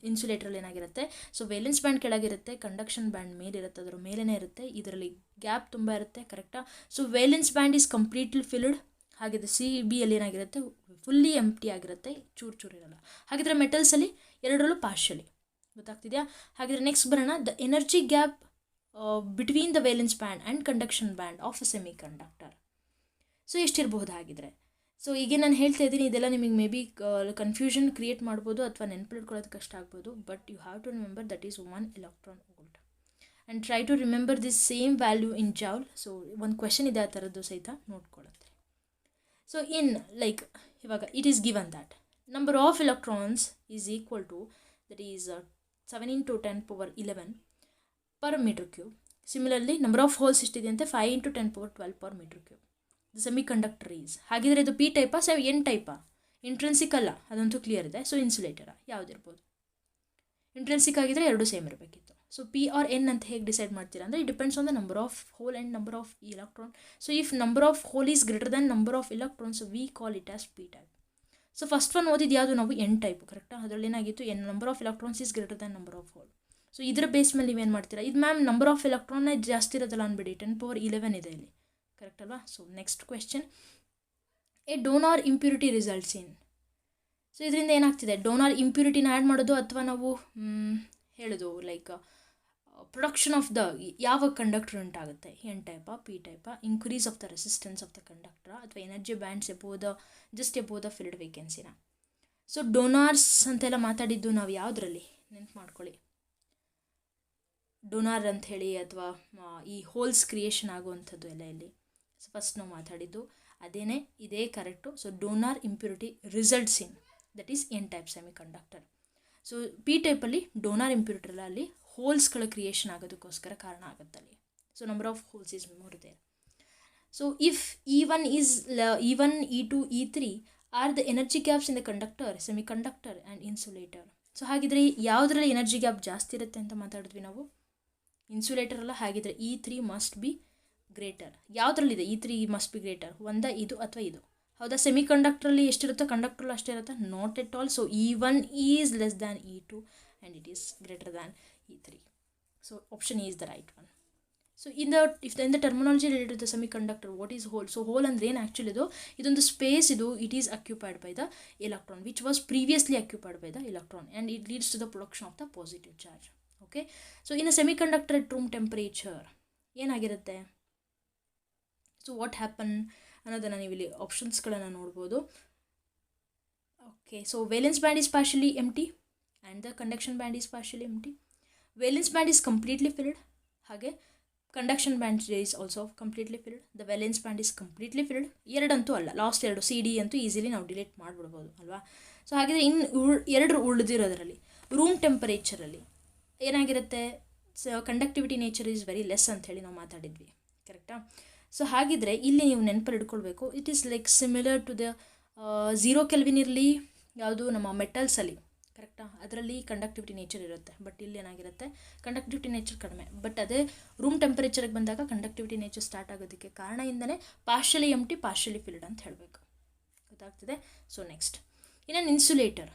ಇನ್ಸುಲೇಟ್ರಲ್ಲಿ ಏನಾಗಿರುತ್ತೆ, ಸೊ ವೇಲೆನ್ಸ್ ಬ್ಯಾಂಡ್ ಕೆಳಗಿರುತ್ತೆ, ಕಂಡಕ್ಷನ್ ಬ್ಯಾಂಡ್ ಮೇಲಿರುತ್ತೆ, ಅದರ ಮೇಲೇ ಇರುತ್ತೆ, ಇದರಲ್ಲಿ ಗ್ಯಾಪ್ ತುಂಬ ಇರುತ್ತೆ. ಕರೆಕ್ಟಾ? So valence band is completely filled. ಹಾಗಿದ್ರೆ ಸಿ ಬಿಯಲ್ಲಿ ಏನಾಗಿರುತ್ತೆ, ಫುಲ್ಲಿ ಎಂಪ್ಟಿ ಆಗಿರುತ್ತೆ, ಚೂರು ಇರಲ್ಲ. ಹಾಗಿದ್ರೆ ಮೆಟಲ್ಸಲ್ಲಿ ಎರಡರಲ್ಲೂ ಪಾರ್ಷಲಿ. ಗೊತ್ತಾಗ್ತಿದೆಯಾ? ಹಾಗಿದ್ರೆ ನೆಕ್ಸ್ಟ್ ಬರೋಣ, the energy gap between the valence band and conduction band of a semiconductor. So ಎಷ್ಟಿರ್ಬೋದು ಹಾಗಿದ್ರೆ? ಸೊ ಈಗ ನಾನು ಹೇಳ್ತಾ ಇದ್ದೀನಿ, ಇದೆಲ್ಲ ನಿಮಗೆ ಮೇ ಬಿ ಕನ್ಫ್ಯೂಷನ್ ಕ್ರಿಯೇಟ್ ಮಾಡ್ಬೋದು ಅಥವಾ ನೆನಪಿಟ್ಕೊಳ್ಳೋದು ಕಷ್ಟ ಆಗ್ಬೋದು. But you have to remember that is 1 electron volt and try to remember this same value in joule. So ಒಂದು ಕ್ವೆಶನ್ ಇದೆ ಆ ಥರದ್ದು ಸಹಿತ ನೋಡ್ಕೊಳ್ಳುತ್ತೆ. ಸೊ ಇನ್ ಲೈಕ್ ಇವಾಗ it is given that number of electrons is equal to that is 7 × 10⁻11 per meter cube. Similarly number of holes ಎಷ್ಟಿದೆ ಅಂತ 5 × 10⁻12 per meter cube. The semiconductor is, ಹಾಗಿದ್ರೆ ಇದು ಪಿ ಟೈಪಾ ಎನ್ ಟೈಪಾ? ಇಂಟ್ರೆನ್ಸಿಕ್ ಅಲ್ಲ, ಅದಂತೂ ಕ್ಲಿಯರ್ ಇದೆ. ಸೊ ಇನ್ಸುಲೇಟರ ಯಾವುದಿರ್ಬೋದು? ಇಂಟ್ರೆನ್ಸಿಕ್ ಆಗಿದ್ರೆ ಎರಡು ಸೇಮ್ ಇರಬೇಕಿತ್ತು. ಸೊ ಪಿ ಆರ್ ಎನ್ ಅಂತ ಹೇಗೆ ಡಿಸೈಡ್ ಮಾಡ್ತೀರಾ ಅಂದರೆ it depends on the number of hole and number of electron. So if number of hole is greater than number of electrons we call it as P type. So first one ಓದಿದ್ದು ಯಾವುದು ನಾವು? N type. ಕರೆಕ್ಟಾ? ಅದರಲ್ಲಿ ಏನಾಗಿತ್ತು, N number of electrons is greater than number of hole. So ಇದರ ಬೇಸ್ ಮೇಲೆ ನೀವೇನು ಮಾಡ್ತೀರಾ? ಇದು ಮ್ಯಾಮ್ ನಂಬರ್ ಆಫ್ ಎಲೆಕ್ಟ್ರಾನ್ ಜಾಸ್ತಿ ಇರೋದಲ್ಲ ಅನ್ಬಿಡಿ, 10⁻11 ಇದೆ ಇಲ್ಲಿ. ಕರೆಕ್ಟ್ ಅಲ್ವಾ? So next question, a donor impurity results in. So ಇದರಿಂದ ಏನಾಗ್ತಿದೆ, ಡೋನಾರ್ ಇಂಪ್ಯೂರಿಟಿನ ಆ್ಯಡ್ ಮಾಡೋದು ಅಥವಾ ನಾವು ಹೇಳೋದು ಲೈಕ್ ಪ್ರೊಡಕ್ಷನ್ ಆಫ್ ದ ಯಾವ ಕಂಡಕ್ಟರ್ ಉಂಟಾಗುತ್ತೆ, ಎನ್ ಟೈಪಾ ಪಿ ಟೈಪಾ, increase of the resistance of the conductor ಅಥವಾ energy bands just above the filled ವೇಕೆನ್ಸಿನ. ಸೊ ಡೋನಾರ್ಸ್ ಅಂತೆಲ್ಲ ಮಾತಾಡಿದ್ದು ನಾವು ಯಾವುದರಲ್ಲಿ ನೆನ್ಪು ಮಾಡ್ಕೊಳ್ಳಿ, ಡೋನಾರ್ ಅಂಥೇಳಿ ಅಥವಾ ಈ ಹೋಲ್ಸ್ ಕ್ರಿಯೇಷನ್ ಆಗುವಂಥದ್ದು ಎಲ್ಲ ಇಲ್ಲಿ. ಸೊ ಫಸ್ಟ್ ನಾವು ಮಾತಾಡಿದ್ದು ಅದೇನೇ, ಇದೇ correct. So donor impurity results in that is N type semiconductor. So P ಟೈಪಲ್ಲಿ ಡೋನಾರ್ ಇಂಪ್ಯೂರಿಟಿಲ್ಲ, ಅಲ್ಲಿ ಹೋಲ್ಸ್ಗಳ ಕ್ರಿಯೇಷನ್ ಆಗೋದಕ್ಕೋಸ್ಕರ ಕಾರಣ ಆಗುತ್ತೆ ಅಲ್ಲಿ. So number of holes is more there. So if E1 is E1, E2, E3 are the energy gaps in the conductor, semiconductor and insulator. So ಹಾಗಿದ್ರೆ ಯಾವುದರಲ್ಲಿ ಎನರ್ಜಿ ಗ್ಯಾಪ್ ಜಾಸ್ತಿ ಇರುತ್ತೆ ಅಂತ ಮಾತಾಡಿದ್ವಿ ನಾವು? ಇನ್ಸುಲೇಟರ್ ಅಲ್ಲ. ಹಾಗಿದ್ರೆ E3 ಮಸ್ಟ್ ಬಿ ಗ್ರೇಟರ್. ಯಾವುದ್ರಲ್ಲಿದೆ E3 ಮಸ್ಟ್ ಬಿ ಗ್ರೇಟರ್? ಇದು ಅಥವಾ ಇದು? ಹೌದಾ? ಸೆಮಿ ಕಂಡಕ್ಟ್ರಲ್ಲಿ ಎಷ್ಟಿರುತ್ತೋ ಕಂಡಕ್ಟ್ರಲ್ಲಿ ಅಷ್ಟೇ ಇರುತ್ತೆ? Not at all. So E1 is less than E2 and it is greater than E3. So option is the right one. So in the terminology related the semiconductor, what is hole? So hole ಅಂದರೆ ಏನು ಆ್ಯಕ್ಚುಲಿ? ಇದೊಂದು space, it is occupied by the electron which was previously occupied by the electron and it leads to the production of the positive charge. Okay. So ಇನ್ನು semi conductor at room temperature ಏನಾಗಿರುತ್ತೆ? ಸೊ ವಾಟ್ ಹ್ಯಾಪನ್ ಅನ್ನೋದನ್ನು ನೀವು ಇಲ್ಲಿ ಆಪ್ಷನ್ಸ್ಗಳನ್ನು ನೋಡ್ಬೋದು. Okay. So valence band is partially empty and the conduction band is partially empty. Valence band is completely filled, ಹಾಗೆ conduction band is also completely filled. The valence band is completely filled. ಎರಡಂತೂ ಅಲ್ಲ, ಲಾಸ್ಟ್ ಎರಡು CD ಅಂತೂ ಈಸಿಲಿ ನಾವು ಡಿಲೀಟ್ ಮಾಡಿಬಿಡ್ಬೋದು ಅಲ್ವಾ? ಸೊ ಹಾಗಿದ್ರೆ ಎರಡು ಉಳಿದಿರೋದರಲ್ಲಿ ರೂಮ್ ಟೆಂಪರೇಚರಲ್ಲಿ ಏನಾಗಿರುತ್ತೆ? Conductivity nature is very less ಅಂಥೇಳಿ ನಾವು ಮಾತಾಡಿದ್ವಿ. ಕರೆಕ್ಟಾ? ಸೊ ಹಾಗಿದ್ರೆ ಇಲ್ಲಿ ನೀವು ನೆನಪಲ್ಲಿ ಇಟ್ಕೊಳ್ಬೇಕು, it is like similar to the 0 kelvin ಇರಲಿ ಯಾವುದು ನಮ್ಮ ಮೆಟಲ್ಸಲ್ಲಿ. ಕರೆಕ್ಟಾ? ಅದರಲ್ಲಿ ಕಂಡಕ್ಟಿವಿಟಿ ನೇಚರ್ ಇರುತ್ತೆ. ಬಟ್ ಇಲ್ಲಿ ಏನಾಗಿರುತ್ತೆ, ಕಂಡಕ್ಟಿವಿಟಿ ನೇಚರ್ ಕಡಿಮೆ. ಬಟ್ ಅದೇ ರೂಮ್ ಟೆಂಪರೇಚರ್ಗೆ ಬಂದಾಗ ಕಂಡಕ್ಟಿವಿಟಿ ನೇಚರ್ ಸ್ಟಾರ್ಟ್ ಆಗೋದಕ್ಕೆ ಕಾರಣದಿಂದನೇ ಪಾರ್ಷಿಯಲಿ ಎಂಟಿ ಪಾರ್ಷಿಯಲಿ ಫಿಲ್ಡ್ ಅಂತ ಹೇಳಬೇಕು. ಗೊತ್ತಾಗ್ತಿದೆ? ಸೊ ನೆಕ್ಸ್ಟ್, ಇನ್ನೊಂದು ಇನ್ಸುಲೇಟರ್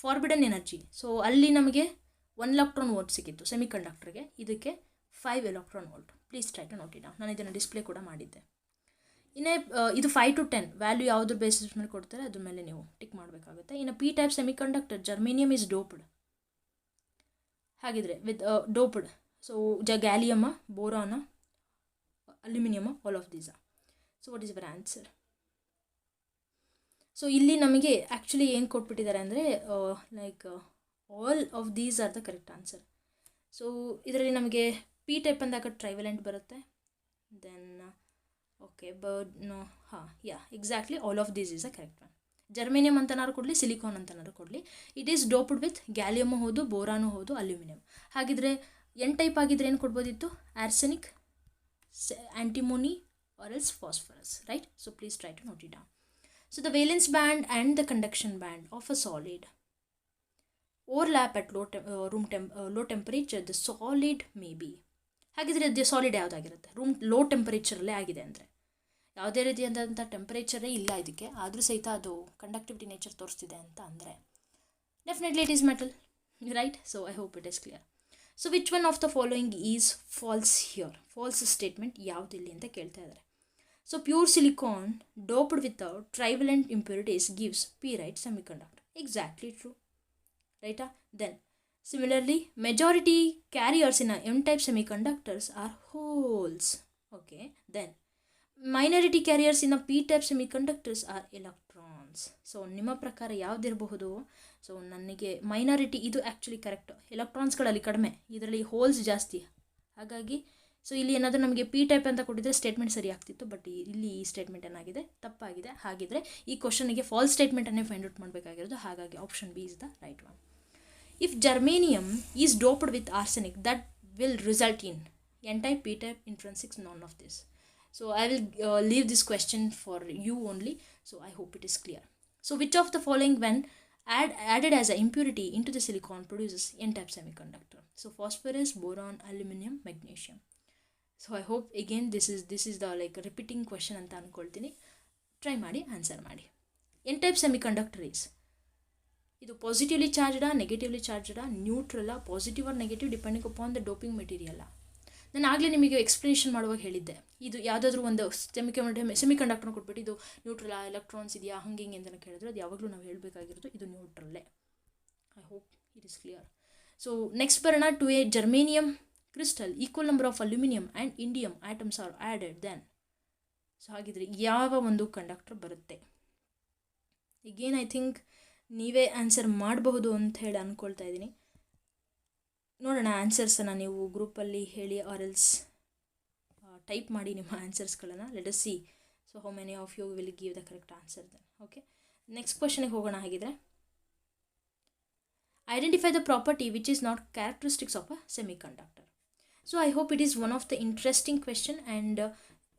ಫಾರ್ಬಿಡನ್ ಎನರ್ಜಿ. ಸೊ ಅಲ್ಲಿ ನಮಗೆ 1 electron volt ಸಿಕ್ಕಿತ್ತು ಸೆಮಿ ಕಂಡಕ್ಟರ್ಗೆ, ಇದಕ್ಕೆ 5 electron volt. Please try to note it down. ನಾನು ಇದನ್ನು ಡಿಸ್ಪ್ಲೇ ಕೂಡ ಮಾಡಿದ್ದೆ. ಇನ್ನು ಇದು 5 to 10 ವ್ಯಾಲ್ಯೂ ಯಾವುದ್ರ ಬೇಸಿಸ್ ಮೇಲೆ ಕೊಡ್ತಾರೆ ಅದ್ರ ಮೇಲೆ ನೀವು ಟಿಕ್ ಮಾಡಬೇಕಾಗುತ್ತೆ. ಇನ್ನು P type semiconductor germanium is doped. ಹಾಗಿದ್ರೆ with doped, so gallium, boron, aluminium, all of these. So what is your answer? So ಇಲ್ಲಿ ನಮಗೆ ಆ್ಯಕ್ಚುಲಿ ಏನು ಕೊಟ್ಬಿಟ್ಟಿದ್ದಾರೆ ಅಂದರೆ like all of these are the correct answer. So ಇದರಲ್ಲಿ ನಮಗೆ ಪಿ ಟೈಪ್ ಅಂದಾಗ ಟ್ರೈವೆಲೆಂಟ್ ಬರುತ್ತೆ. Then okay exactly all of these is a correct one. Germanium ಅಂತನಾರು ಕೊಡಲಿ, ಸಿಲಿಕಾನ್ ಅಂತನಾರು ಕೊಡಲಿ, ಇಟ್ ಈಸ್ ಡೋಪ್ಡ್ ವಿತ್ ಗ್ಯಾಲಿಯಮು ಹೌದು, ಬೋರಾನು ಹೌದು, ಅಲ್ಯೂಮಿನಿಯಂ. ಹಾಗಿದ್ರೆ ಎನ್ ಟೈಪ್ ಆಗಿದ್ರೆ ಏನು ಕೊಡ್ಬೋದಿತ್ತು? Arsenic, antimony or else phosphorus, right? So please try to note it down. So the valence band and the conduction band of a solid overlap at low temperature. The solid may be. ಹಾಗಿದ್ರೆ ಅದು ಸಾಲಿಡ್ ಯಾವುದಾಗಿರುತ್ತೆ? ಲೋ ಟೆಂಪರೇಚರಲ್ಲೇ ಆಗಿದೆ ಅಂದರೆ, ಯಾವುದೇ ರೀತಿಯಾದಂಥ ಟೆಂಪರೇಚರೇ ಇಲ್ಲ ಇದಕ್ಕೆ, ಆದರೂ ಸಹಿತ ಅದು ಕಂಡಕ್ಟಿವಿಟಿ ನೇಚರ್ ತೋರಿಸ್ತಿದೆ ಅಂತ ಅಂದರೆ definitely it is metal. right? So I hope it is clear. So which one of the following is false here? False statement ಯಾವ್ದು ಇಲ್ಲಿ ಅಂತ ಕೇಳ್ತಾ ಇದ್ದಾರೆ. So pure silicon doped with trivalent impurities gives p-right semiconductor. Exactly true, right? Then similarly, majority carriers in a n-type semiconductors are holes. Okay, then minority carriers in a p-type semiconductors are electrons. So ನಿಮ್ಮ ಪ್ರಕಾರ ಯಾವುದಿರಬಹುದು? ಸೊ ನನಗೆ ಮೈನಾರಿಟಿ ಇದು ಆ್ಯಕ್ಚುಲಿ ಕರೆಕ್ಟ್, ಎಲೆಕ್ಟ್ರಾನ್ಸ್ಗಳಲ್ಲಿ ಕಡಿಮೆ, ಇದರಲ್ಲಿ ಹೋಲ್ಸ್ ಜಾಸ್ತಿ. ಹಾಗಾಗಿ ಸೊ ಇಲ್ಲಿ ಏನಾದರೂ ನಮಗೆ ಪಿ ಟೈಪ್ ಅಂತ ಕೊಟ್ಟಿದ್ರೆ ಸ್ಟೇಟ್ಮೆಂಟ್ ಸರಿ ಆಗ್ತಿತ್ತು, ಬಟ್ ಇಲ್ಲಿ ಈ ಸ್ಟೇಟ್ಮೆಂಟ್ ಏನಾಗಿದೆ ತಪ್ಪಾಗಿದೆ. ಹಾಗಿದ್ರೆ ಈ ಕ್ವಶನಿಗೆ ಫಾಲ್ಸ್ ಸ್ಟೇಟ್ಮೆಂಟನ್ನೇ ಫೈಂಡ್ ಔಟ್ ಮಾಡಬೇಕಾಗಿರೋದು. ಹಾಗಾಗಿ option B is the right one. If germanium is doped with arsenic that will result in N type, P type, intrinsics, none of this. So I will leave this question for you only. So I hope it is clear. So which of the following when added as an impurity into the silicon produces n-type semiconductor? So phosphorus, boron, aluminum, magnesium. So I hope again this is the like repeating question anta ankoltini. Try ಮಾಡಿ ಆನ್ಸರ್ ಮಾಡಿ. n-type semiconductor is ಇದು ಪಾಸಿಟಿವ್ಲಿ ಚಾರ್ಜ್ಡಾ, ನೆಗೆಟಿವ್ಲಿ ಚಾರ್ಜ್ಡಾ, ನ್ಯೂಟ್ರಲ್ಲ, positive or negative depending upon the doping ಮೆಟೀರಿಯಲ್ಲ. ನಾನು ಆಗಲೇ ನಿಮಗೆ ಎಕ್ಸ್ಪ್ಲನೇಷನ್ ಮಾಡುವಾಗ ಹೇಳಿದ್ದೆ, ಇದು ಯಾವುದಾದ್ರೂ ಒಂದು ಸೆಮಿಕಂಡಕ್ಟರ್ನ ಕೊಟ್ಬಿಟ್ಟು ಇದು ನ್ಯೂಟ್ರಲ್, ಎಲೆಕ್ಟ್ರಾನ್ಸ್ ಇದೆಯಾ ಹಂಗೆ ಹಿಂಗೆ ಅಂತ ಕೇಳಿದ್ರೆ ಅದು ಯಾವಾಗಲೂ ನಾವು ಹೇಳಬೇಕಾಗಿರೋದು ಇದು ನ್ಯೂಟ್ರಲ್ಲೇ. I hope it is clear. So next ಬರೋಣ to a germanium crystal equal number of aluminium and indium atoms are added then. So ಹಾಗಿದ್ರೆ ಯಾವ ಒಂದು ಕಂಡಕ್ಟರ್ ಬರುತ್ತೆ? ಈಗೇನು ಐ ಥಿಂಕ್ ನೀವೇ ಆನ್ಸರ್ ಮಾಡಬಹುದು ಅಂತ ಹೇಳಿ ಅಂದ್ಕೊಳ್ತಾ ಇದ್ದೀನಿ. ನೋಡೋಣ ಆನ್ಸರ್ಸನ್ನು ನೀವು ಗ್ರೂಪಲ್ಲಿ ಹೇಳಿ ಆರ್ ಎಲ್ಸ್ ಟೈಪ್ ಮಾಡಿ ನಿಮ್ಮ ಆನ್ಸರ್ಸ್ಗಳನ್ನು. Let us see so how many of you will give the correct answer then. Okay, next ಕ್ವಶನಿಗೆ ಹೋಗೋಣ. ಹಾಗಿದ್ರೆ identify the property which is not characteristics of a semiconductor. So I hope it is one of the interesting question and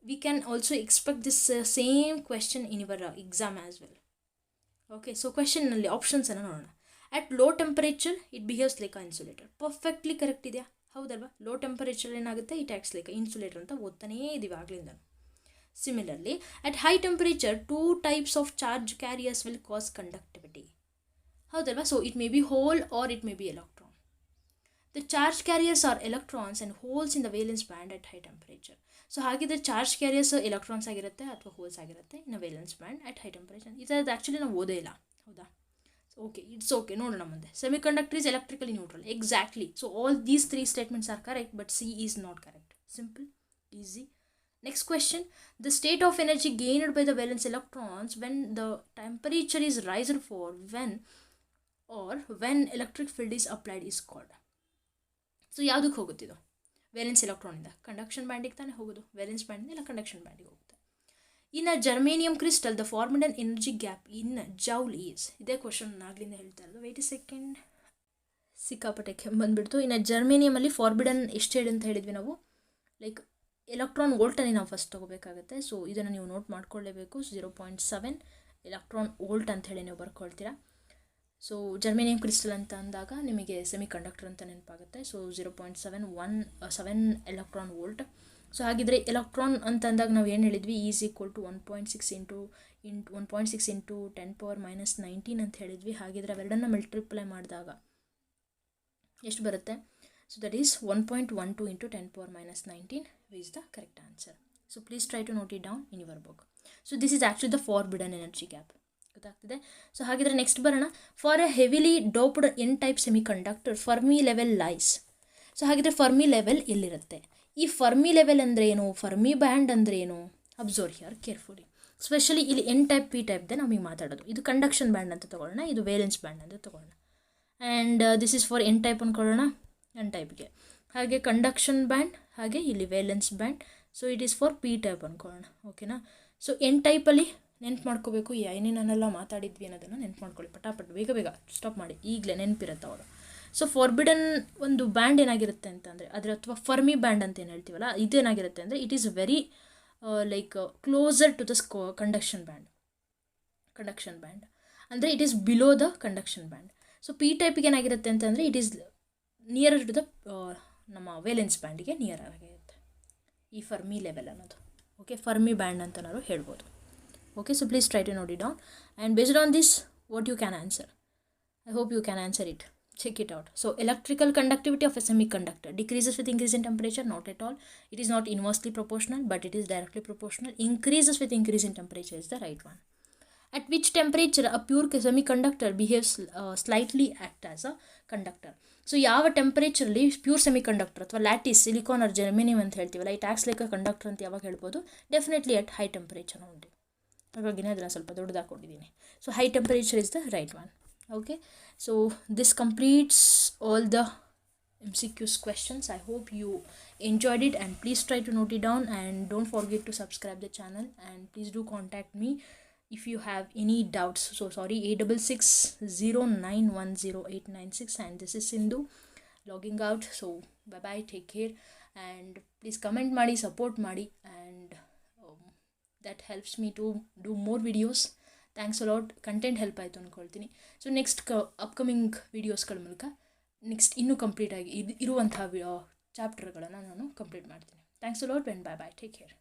we can also expect this same question in your exam as well. Okay, so ಕ್ವೆಶನ್ನಲ್ಲಿ ಆಪ್ಷನ್ಸನ್ನು ನೋಡೋಣ. At low temperature it behaves like a insulator. Perfectly correct ಇದೆಯಾ? ಹೌದಲ್ವಾ? ಲೋ ಟೆಂಪರೇಚರ್ ಏನಾಗುತ್ತೆ, ಇಟ್ ಆ್ಯಕ್ಟ್ಸ್ ಲೈಕ್ ಇನ್ಸುಲೇಟರ್ ಅಂತ ಓದ್ತಾನೇ ಇದೀವಿ ಆಗಲಿಂದ. Similarly at high temperature 2 types of charge carriers will cause conductivity. ಹೌದಲ್ವಾ? So it may be hole or it may be electron. The charge carriers are electrons and holes in the valence band at high temperature. So ಹಾಗಿದ್ರೆ ಚಾರ್ಜ್ ಕ್ಯಾರಿಯರ್ಸ್ ಎಲೆಕ್ಟ್ರಾನ್ಸ್ ಆಗಿರುತ್ತೆ ಅಥವಾ ಹೋಲ್ಸ್ ಆಗಿರುತ್ತೆ in valence band at high temperature. ಇದರದ್ದು ಆ್ಯಕ್ಚುಲಿ ನಾವು ಓದೇ ಇಲ್ಲ, ಹೌದಾ? Okay, it's okay. ನೋಡೋಣ ಮುಂದೆ. Semiconductor is electrically neutral. Exactly. So all these 3 statements are correct, but C is not correct. Simple, easy. Next question. The state of energy gained by the valence electrons when the temperature is raised for when electric field is applied is called. So ಯಾವುದಕ್ಕೆ ಹೋಗುತ್ತಿದ್ದು? ವೇಲೆನ್ಸ್ ಎಲೆಕ್ಟ್ರಾನಿಂದ ಕಂಡಕ್ಷನ್ ಬ್ಯಾಂಡಿಗೆ ತಾನೇ ಹೋಗೋದು. ವೇಲೆನ್ಸ್ ಬ್ಯಾಂಡಿಂದ ಇಲ್ಲ ಕಂಡಕ್ಷನ್ ಬ್ಯಾಂಡಿಗೆ ಹೋಗುತ್ತೆ. In a germanium crystal the forbidden energy gap in joule is. ಇದೇ ಕ್ವಶನ್ ಆಗ್ಲಿಂದ ಹೇಳ್ತಾ ಇರೋದು. ವೆಯ್ಟ್ ಎ ಸೆಕೆಂಡ್, ಸಿಕ್ಕಾಪಟ್ಟೆ ಬಂದುಬಿಡ್ತು. ಇನ್ನು ಜರ್ಮೇನಿಯಮಲ್ಲಿ ಫಾರ್ಬಿಡನ್ ಎಷ್ಟು ಹೇಳಿ ಅಂತ ಹೇಳಿದ್ವಿ ನಾವು, ಲೈಕ್ ಎಲೆಕ್ಟ್ರಾನ್ ವೋಲ್ಟಲ್ಲಿ ನಾವು ಫಸ್ಟ್ ತೊಗೋಬೇಕಾಗುತ್ತೆ. ಸೊ ಇದನ್ನು ನೀವು ನೋಟ್ ಮಾಡ್ಕೊಳ್ಳೇಬೇಕು. 0.7 ಎಲೆಕ್ಟ್ರಾನ್ ವೋಲ್ಟ್ ಅಂತ ಹೇಳಿ ನೀವು ಬರ್ಕೊಳ್ತೀರಾ. ಸೊ ಜರ್ಮೇನಿಯಂ ಕ್ರಿಸ್ಟಲ್ ಅಂತ ಅಂದಾಗ ನಿಮಗೆ ಸೆಮಿಕಂಡಕ್ಟರ್ ಅಂತ ನೆನಪಾಗುತ್ತೆ. So 0.7 electron volt. ಸೊ ಹಾಗಿದ್ರೆ ಎಲೆಕ್ಟ್ರಾನ್ ಅಂತ ಅಂದಾಗ ನಾವು ಏನು ಹೇಳಿದ್ವಿ, ಈಸ್ ಈಕ್ವಲ್ ಟು 1.6 ಇಂಟು 10⁻⁻19 ಅಂತ ಹೇಳಿದ್ವಿ. ಹಾಗಿದ್ರೆ ಅವೆರಡನ್ನು ಮಲ್ಟಿಪ್ಲೈ ಮಾಡಿದಾಗ ಎಷ್ಟು ಬರುತ್ತೆ? So that is 1.12 into 10⁻⁻19 is the correct answer. So please try to note it down in your book. So this is actually the forbidden energy gap. ಗೊತ್ತಾಗ್ತಿದೆ? ಸೊ ಹಾಗಿದ್ರೆ ನೆಕ್ಸ್ಟ್ ಬರೋಣ. For a heavily doped N type semiconductor Fermi level lies. So ಹಾಗಿದ್ರೆ ಫರ್ಮಿ ಲೆವೆಲ್ ಎಲ್ಲಿರುತ್ತೆ? ಈ ಫರ್ಮಿ ಲೆವೆಲ್ ಅಂದರೆ ಏನು, ಫರ್ಮಿ ಬ್ಯಾಂಡ್ ಅಂದರೆ ಏನು? Observe here carefully. ಸ್ಪೆಷಲಿ ಇಲ್ಲಿ ಎನ್ ಟೈಪ್ ಪಿ ಟೈಪ್ದೆ ನಮಗೆ ಮಾತಾಡೋದು. ಇದು ಕಂಡಕ್ಷನ್ ಬ್ಯಾಂಡ್ ಅಂತ ತೊಗೊಳ್ಳೋಣ, ಇದು ವೇಲೆನ್ಸ್ ಬ್ಯಾಂಡ್ ಅಂತ ತೊಗೊಳ್ಳೋಣ. And this is for N type ಅಂದ್ಕೊಳ್ಳೋಣ, ಎನ್ ಟೈಪ್ಗೆ. ಹಾಗೆ ಕಂಡಕ್ಷನ್ ಬ್ಯಾಂಡ್, ಹಾಗೆ ಇಲ್ಲಿ valence band. So it is for P type ಅಂದ್ಕೊಳ್ಳೋಣ. ಓಕೆನಾ? ಸೊ ಎನ್ ಟೈಪಲ್ಲಿ ನೆನ್ಪು ಮಾಡ್ಕೋಬೇಕು, ಏನೇನೆಲ್ಲ ಮಾತಾಡಿದ್ವಿ ಅನ್ನೋದನ್ನು ನೆನ್ಪು ಮಾಡ್ಕೊಳ್ಳಿ. ಪಟಾಪಟ್ ಬೇಗ ಬೇಗ ಸ್ಟಾಪ್ ಮಾಡಿ, ಈಗಲೇ ನೆನಪಿರುತ್ತೆ ಅವರು. ಸೊ ಫಾರ್ಬಿಡನ್ ಒಂದು ಬ್ಯಾಂಡ್ ಏನಾಗಿರುತ್ತೆ ಅಂತಂದರೆ ಅದರ ಅಥವಾ ಫರ್ಮಿ ಬ್ಯಾಂಡ್ ಅಂತ ಏನು ಹೇಳ್ತೀವಲ್ಲ, ಇದೇನಾಗಿರುತ್ತೆ ಅಂದರೆ it is very like closer to the conduction band ಅಂದರೆ it is below the conduction band. So P ಟೈಪಿಗೆ ಏನಾಗಿರುತ್ತೆ ಅಂತಂದರೆ it is nearer to the ನಮ್ಮ ವೇಲೆನ್ಸ್ ಬ್ಯಾಂಡಿಗೆ ನಿಯರ್ ಆಗಿರುತ್ತೆ ಈ ಫರ್ಮಿ ಲೆವೆಲ್ ಅನ್ನೋದು. ಓಕೆ, ಫರ್ಮಿ ಬ್ಯಾಂಡ್ ಅಂತ ನಾವು ಹೇಳ್ಬೋದು. Okay, so please try to note it down and based on this what you can answer. I hope you can answer it. check it out. So electrical conductivity of a semiconductor decreases with increase in temperature? Not at all. It is not inversely proportional, but it is directly proportional. Increases with increase in temperature is the right one. At which temperature a pure semiconductor behaves slightly act as a conductor? So ಯಾವ ಟೆಂಪ್ರೇಚರಲ್ಲಿ ಪ್ಯೂರ್ ಸೆಮಿಕಂಡಕ್ಟರ್ ಅಥವಾ ಲ್ಯಾಟಿಸ್ ಸಿಲಿಕಾನ್ ಆರ್ ಜರ್ಮೇನಿಯಮ್ ಅಂತ ಹೇಳ್ತೀವಲ್ಲ, it acts like a conductor ಅಂತ ಯಾವಾಗ ಹೇಳ್ಬೋದು? Definitely at high temperature only. ಹಾಗಾಗಿನೇ ಅದನ್ನು ಸ್ವಲ್ಪ ದೊಡ್ಡದಾಕೊಂಡಿದ್ದೀನಿ. So high temperature is the right one. Okay, so this completes all the MCQs questions. I hope you enjoyed it, and please try to note it down, and don't forget to subscribe the channel, and please do contact me if you have any doubts. So sorry, 8660910896, and this is Sindhu logging out. So bye bye, take care, and please comment ಮಾಡಿ, support ಮಾಡಿ, and that helps me to do more videos. Thanks a lot. Content help ಆಯಿತು ಅಂದ್ಕೊಳ್ತೀನಿ. ಸೊ ನೆಕ್ಸ್ಟ್ ಅಪ್ಕಮಿಂಗ್ ವೀಡಿಯೋಸ್ಗಳ ಮೂಲಕ ನೆಕ್ಸ್ಟ್ ಇನ್ನೂ ಕಂಪ್ಲೀಟಾಗಿ ಇರುವಂತಹ ಚಾಪ್ಟರ್ಗಳನ್ನು ನಾನು ಕಂಪ್ಲೀಟ್ ಮಾಡ್ತೀನಿ. Thanks a lot, and bye bye, take care.